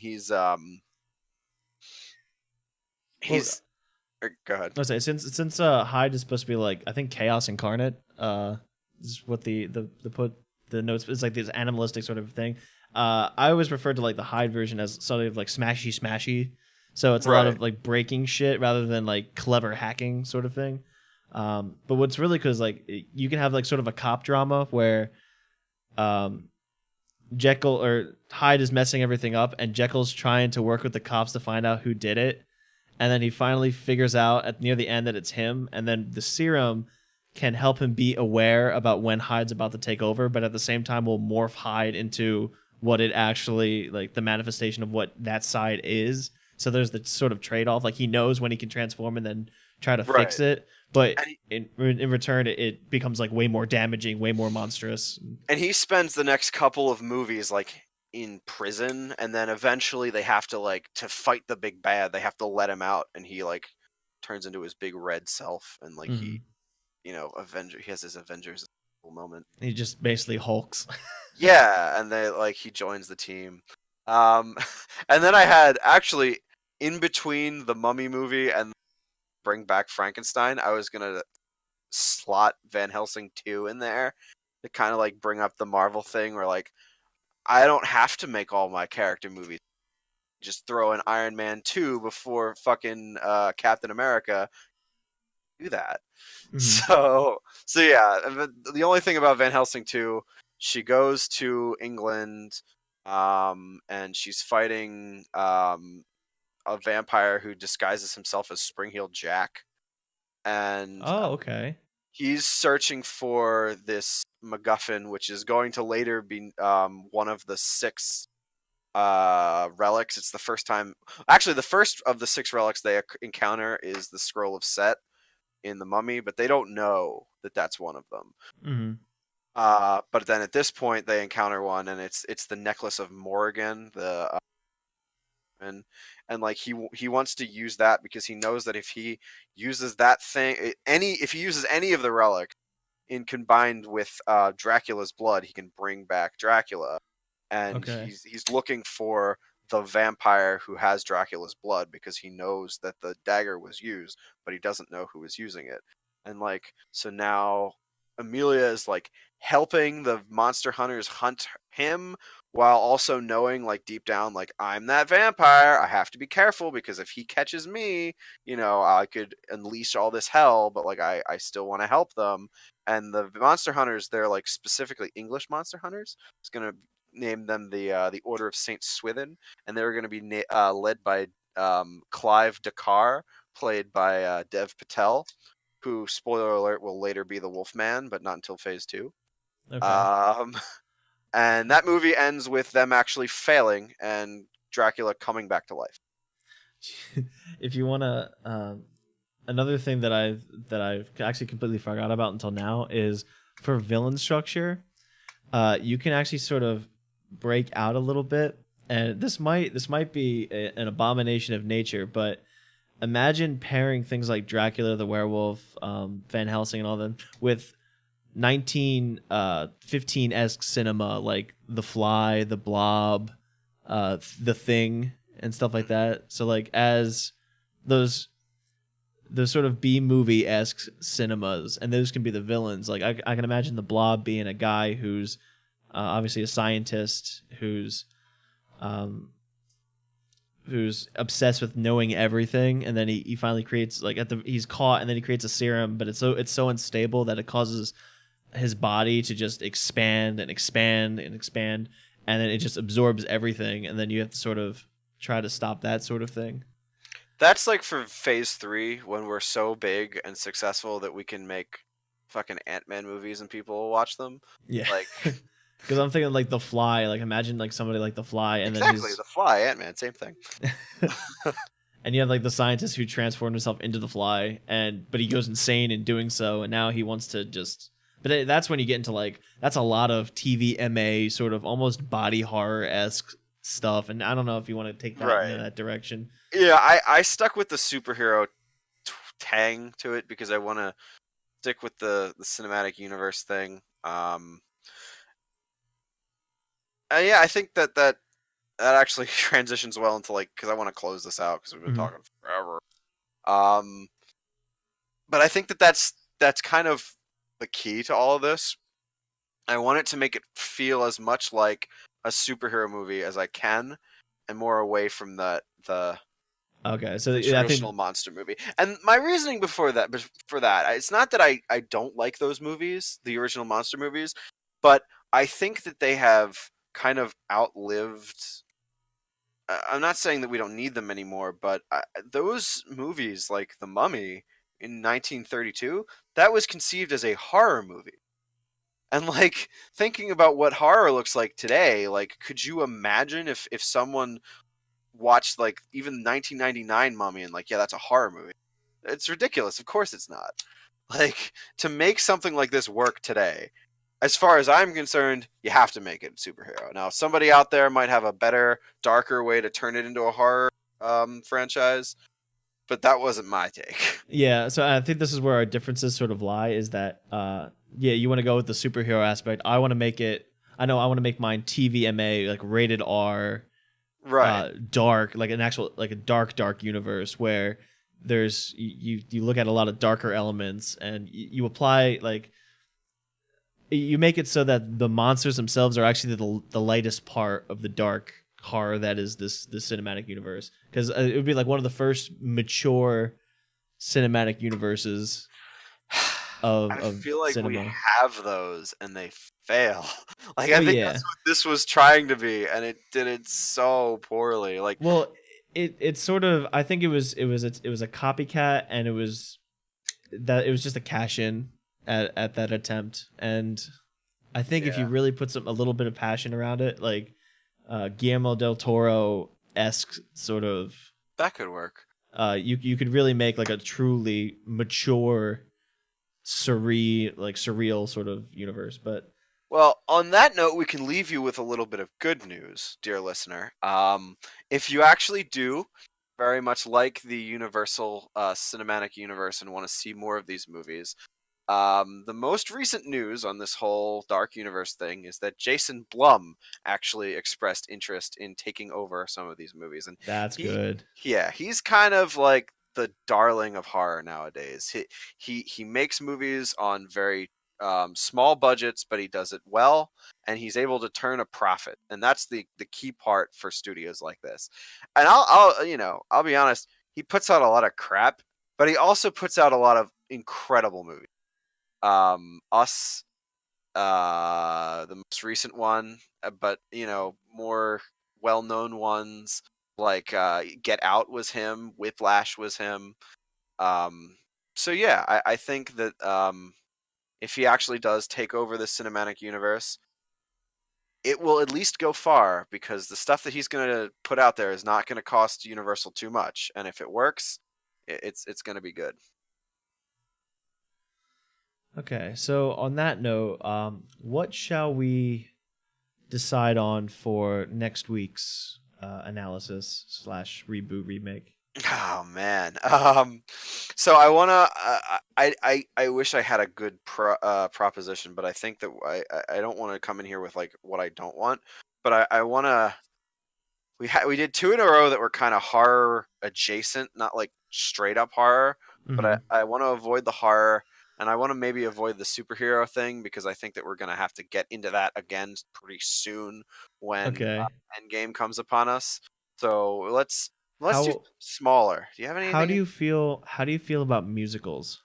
he's go ahead. let's say since Hyde is supposed to be like I think chaos incarnate. This is what the put the notes is like this animalistic sort of thing. I always refer to like the Hyde version as sort of like smashy. So it's a lot Right. of like breaking shit rather than like clever hacking sort of thing. But what's really cool is like you can have like sort of a cop drama where um, Jekyll or Hyde is messing everything up, and Jekyll's trying to work with the cops to find out who did it, and then he finally figures out at near the end that it's him, and then the serum can help him be aware about when Hyde's about to take over, but at the same time will morph Hyde into what it actually like the manifestation of what that side is. So there's the sort of trade off. Like he knows when he can transform and then try to Right. fix it, but And in return it becomes like way more damaging, way more monstrous. he spends the next couple of movies like in prison, and then eventually they have to like to fight the big bad, they have to let him out, and he like turns into his big red self, and like he he has his Avengers moment. He just basically hulks. Yeah, and they like he joins the team. Um and then I had actually in between the Mummy movie and Bring Back Frankenstein, I was going to slot Van Helsing 2 in there to kind of like bring up the Marvel thing, where like I don't have to make all my character movies. Just throw in Iron Man 2 before fucking Captain America. Do that. So yeah, the only thing about Van Helsing 2, she goes to England, and she's fighting a vampire who disguises himself as Spring-Heeled Jack, and Oh, okay. he's searching for this MacGuffin, which is going to later be one of the 6 relics. It's the first time, actually, the first of the 6 relics they encounter is the Scroll of Set in the Mummy, but they don't know that that's one of them. Mm-hmm. But then at this point, they encounter one, and it's the Necklace of Morrigan, the and like he wants to use that because he knows that if he uses that thing, if he uses any of the relics in combined with Dracula's blood, he can bring back Dracula, and Okay. he's looking for the vampire who has Dracula's blood, because he knows that the dagger was used, but he doesn't know who is using it. And like so now Amelia is like helping the monster hunters hunt him, while also knowing like deep down like I'm that vampire, I have to be careful, because if he catches me, I could unleash all this hell, but like I still want to help them. And the monster hunters, they're like specifically English monster hunters. It's going to name them the Order of Saint Swithin, and they're going to be led by Clive Dakar, played by Dev Patel, who, spoiler alert, will later be the Wolfman, but not until phase 2. Okay. Um, and that movie ends with them actually failing and Dracula coming back to life. If you want to, another thing that I've actually completely forgot about until now is for villain structure. You can actually sort of break out a little bit, and this might be an abomination of nature, but imagine pairing things like Dracula, the Werewolf, Van Helsing, and all them with 1915-esque cinema like The Fly, The Blob, The Thing, and stuff like that. So like as those sort of B movie esque cinemas, and those can be the villains. Like I can imagine the Blob being a guy who's obviously a scientist who's obsessed with knowing everything, and then he finally creates like he's caught, and then he creates a serum, but it's so unstable that it causes his body to just expand and expand and expand, and then it just absorbs everything, and then you have to sort of try to stop that sort of thing. That's like for phase 3 when we're so big and successful that we can make fucking Ant-Man movies and people will watch them. Yeah. Like Because I'm thinking like The Fly. Like imagine like somebody like The Fly, and then exactly, The Fly, Ant-Man, same thing. and you have like the scientist who transformed himself into the Fly, but he goes insane in doing so, and now he wants to just. But that's when you get into like that's a lot of TVMA sort of almost body horror esque stuff, and I don't know if you want to take that in that direction. Yeah, I stuck with the superhero tang to it because I want to stick with the cinematic universe thing. Yeah, I think that actually transitions well into like because I want to close this out because we've been talking forever. But I think that's kind of the key to all of this. I want it to make it feel as much like a superhero movie as I can, and more away from the okay, so the traditional monster movie. And my reasoning for that, it's not that I don't like those movies, the original monster movies, but I think that they have kind of outlived. I'm not saying that we don't need them anymore, but those movies, like The Mummy in 1932, that was conceived as a horror movie. And like thinking about what horror looks like today, like could you imagine if someone watched like even 1999 Mummy and like, yeah, that's a horror movie? It's ridiculous. Of course it's not. Like to make something like this work today, as far as I'm concerned, you have to make it superhero. Now, somebody out there might have a better, darker way to turn it into a horror franchise, but that wasn't my take. Yeah, so I think this is where our differences sort of lie. Is that yeah, you want to go with the superhero aspect. I want to make it. I want to make mine TVMA, like rated R, right? Dark, like an actual like a dark universe where there's you look at a lot of darker elements, and you apply like. You make it so that the monsters themselves are actually the lightest part of the dark horror that is this cinematic universe, because it would be like one of the first mature cinematic universes of I feel like cinema. we have those and they fail. Like I think that's what this was trying to be, and it did it so poorly. Like, well, it's sort of. I think it was a copycat, and it was just a cash in at that attempt, and I think if you really put a little bit of passion around it, like Guillermo del Toro-esque sort of, that could work. You could really make like a truly mature, surreal sort of universe. But well, on that note, we can leave you with a little bit of good news, dear listener. If you actually do very much like the Universal cinematic universe and want to see more of these movies, the most recent news on this whole Dark Universe thing is that Jason Blum actually expressed interest in taking over some of these movies, and that's good. Yeah, he's kind of like the darling of horror nowadays. He makes movies on very small budgets, but he does it well, and he's able to turn a profit, and that's the key part for studios like this. And I'll be honest, he puts out a lot of crap, but he also puts out a lot of incredible movies. Us, the most recent one, but more well-known ones like Get Out was him, Whiplash was him. So yeah, I think that if he actually does take over the cinematic universe, it will at least go far, because the stuff that he's going to put out there is not going to cost Universal too much, and if it works, it's going to be good. Okay, so on that note, what shall we decide on for next week's analysis / reboot remake? Oh man. So I wanna. I wish I had a good proposition, but I think that I don't want to come in here with like what I don't want. But I wanna. We did two in a row that were kind of horror adjacent, not like straight up horror. But Hmm. I want to avoid the horror, and I want to maybe avoid the superhero thing because I think that we're gonna have to get into that again pretty soon when Okay. Endgame comes upon us. So let's do How smaller. Do you have how do anything? you feel? How do you feel about musicals?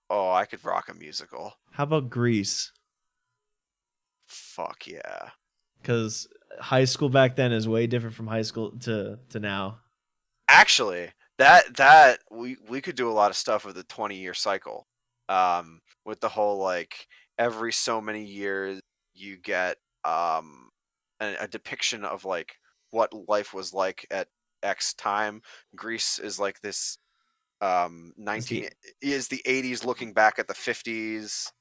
Oh, I could rock a musical. How about Grease? Fuck yeah. Because high school back then is way different from high school to now. Actually, that we could do a lot of stuff with the 20-year cycle. With the whole like every so many years you get a depiction of like what life was like at X time. Greece is like this Is 19 the is the 80s looking back at the 50s.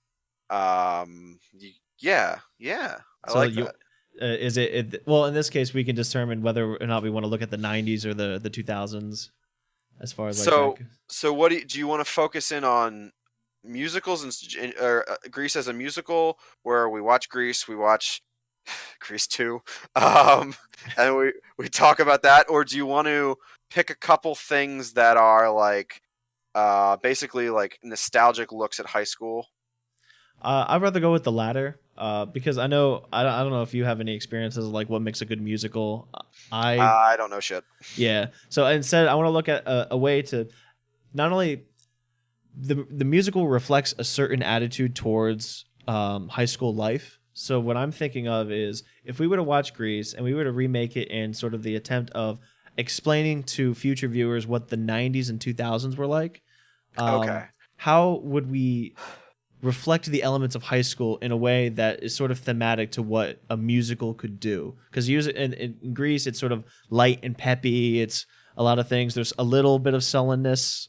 Yeah, yeah. I so like you that. is well in this case we can determine whether or not we want to look at the 90s or the 2000s as far as like that So, goes. so what do you want to focus in on musicals or Grease as a musical, where we watch Grease, we watch Grease 2, um, and we talk about that, or do you want to pick a couple things that are like basically like nostalgic looks at high school? I'd rather go with the latter because I don't know if you have any experiences like what makes a good musical. I I don't know shit. Yeah. So instead, I want to look at a way to not only the musical reflects a certain attitude towards high school life. So what I'm thinking of is if we were to watch Grease and we were to remake it in sort of the attempt of explaining to future viewers what the 90s and 2000s were like, Okay. how would we reflect the elements of high school in a way that is sort of thematic to what a musical could do? Because use it in Greece, it's sort of light and peppy. It's a lot of things. There's a little bit of sullenness,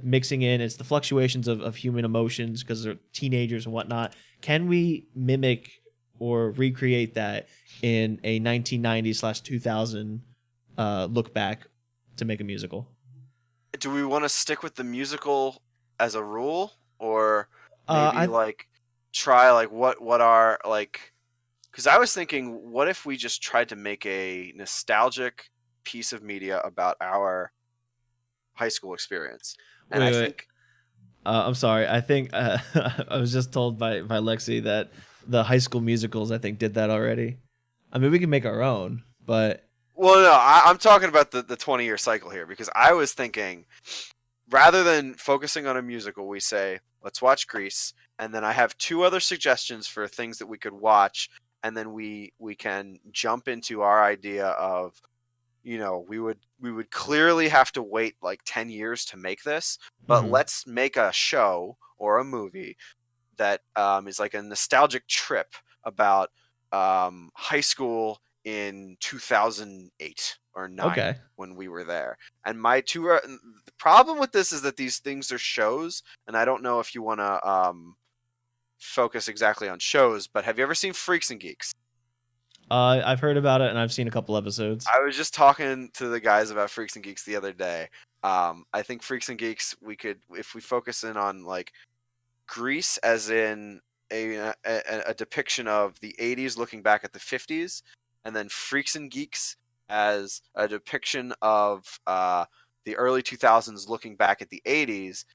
mixing in. It's the fluctuations of human emotions because they're teenagers and whatnot. Can we mimic or recreate that in a 1990s/2000 look back to make a musical? Do we want to stick with the musical as a rule, or maybe I like try like what are like? Because I was thinking, what if we just tried to make a nostalgic piece of media about our high school experience? And I wait. think, I'm sorry. I think I was just told by Lexi that the High School Musicals I think did that already. I mean, we can make our own, but well, no, I'm talking about the 20-year cycle here because I was thinking rather than focusing on a musical, we say, let's watch Grease, and then I have two other suggestions for things that we could watch, and then we can jump into our idea of, we would clearly have to wait like 10 years to make this, but mhm. let's make a show or a movie that is like a nostalgic trip about high school in 2008 or 9 Okay. when we were there. And the problem with this is that these things are shows, and I don't know if you want to focus exactly on shows, but have you ever seen Freaks and Geeks? I've heard about it and I've seen a couple episodes. I was just talking to the guys about Freaks and Geeks the other day. I think Freaks and Geeks, we could, if we focus in on like Grease as in a depiction of the 80s looking back at the 50s, and then Freaks and Geeks as a depiction of the early 2000s looking back at the 80s.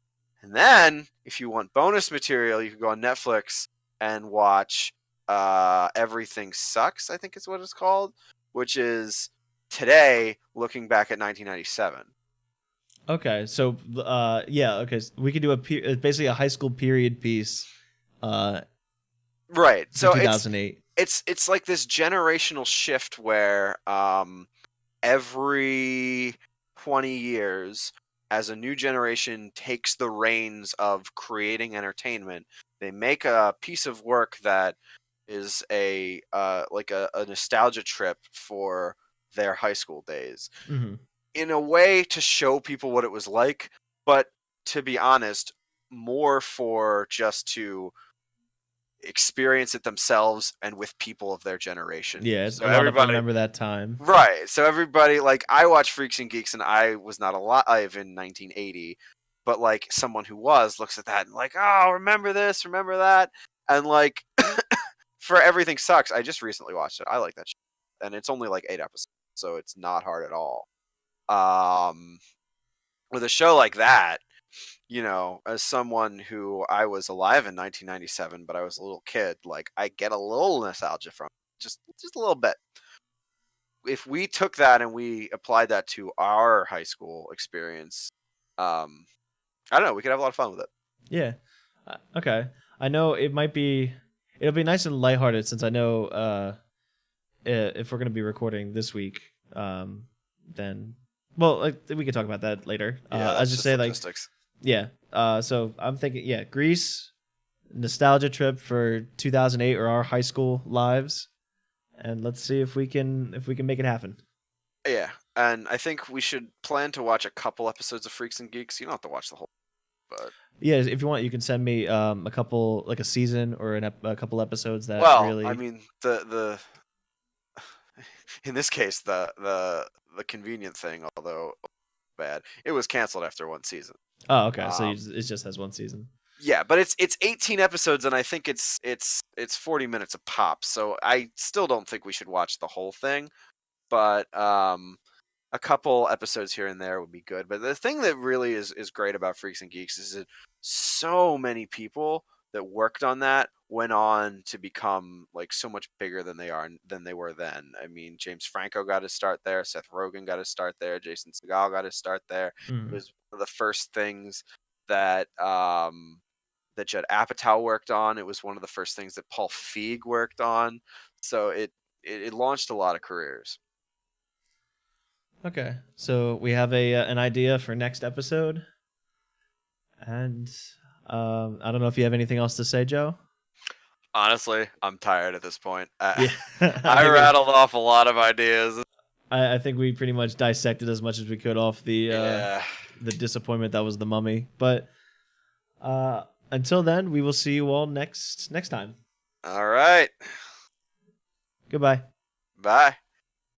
And then, if you want bonus material, you can go on Netflix and watch Everything Sucks, I think is what it's called, which is today looking back at 1997. Okay. So yeah, okay. So we could do basically a high school period piece uh Right. for So 2008. it's like this generational shift where every 20 years as a new generation takes the reins of creating entertainment, they make a piece of work that is a nostalgia trip for their high school days Mhm. in a way to show people what it was like, but to be honest, more for just to experience it themselves and with people of their generation. Yeah, it's So a lot of everybody, remember that time. right? So everybody, like, I watch Freaks and Geeks, and I was not alive in 1980, but like someone who was looks at that and like, oh, remember this, remember that, and like for Everything Sucks, I just recently watched it. I like that show. And it's only like 8 episodes, so it's not hard at all. Um, with a show like that, as someone who I was alive in 1997, but I was a little kid, like I get a little nostalgia from it, just a little bit. If we took that and we applied that to our high school experience, um, I don't know, we could have a lot of fun with it. Yeah. Okay. I know it'll be nice and lighthearted since I know if we're going to be recording this week, then, well, like, we can talk about that later. Yeah, I that's just just say, like, logistics. yeah. So I'm thinking, yeah, Greece, nostalgia trip for 2008 or our high school lives, and let's see if we can make it happen. Yeah, and I think we should plan to watch a couple episodes of Freaks and Geeks. You don't have to watch the whole, but Yeah, if you want, you can send me a couple, like a season or a couple episodes that well, I really. mean the in this case the convenient thing, although bad, it was canceled after one season. Oh, okay. So Um, it just has one season. yeah, but it's 18 episodes, and I think it's 40 minutes a pop. So I still don't think we should watch the whole thing, but a couple episodes here and there would be good. But the thing that really is great about Freaks and Geeks is that so many people that worked on that went on to become like so much bigger than they were then. I mean, James Franco got his start there, Seth Rogen got his start there, Jason Segel got his start there. It Mm. was one of the first things that that Judd Apatow worked on. It was one of the first things that Paul Feig worked on. So it launched a lot of careers. Okay, so we have an idea for next episode, and I don't know if you have anything else to say, Joe. Honestly, I'm tired at this point. Yeah, I rattled off a lot of ideas. I think we pretty much dissected as much as we could off Yeah. the disappointment that was The Mummy. But until then, we will see you all next time. All right. Goodbye. Bye.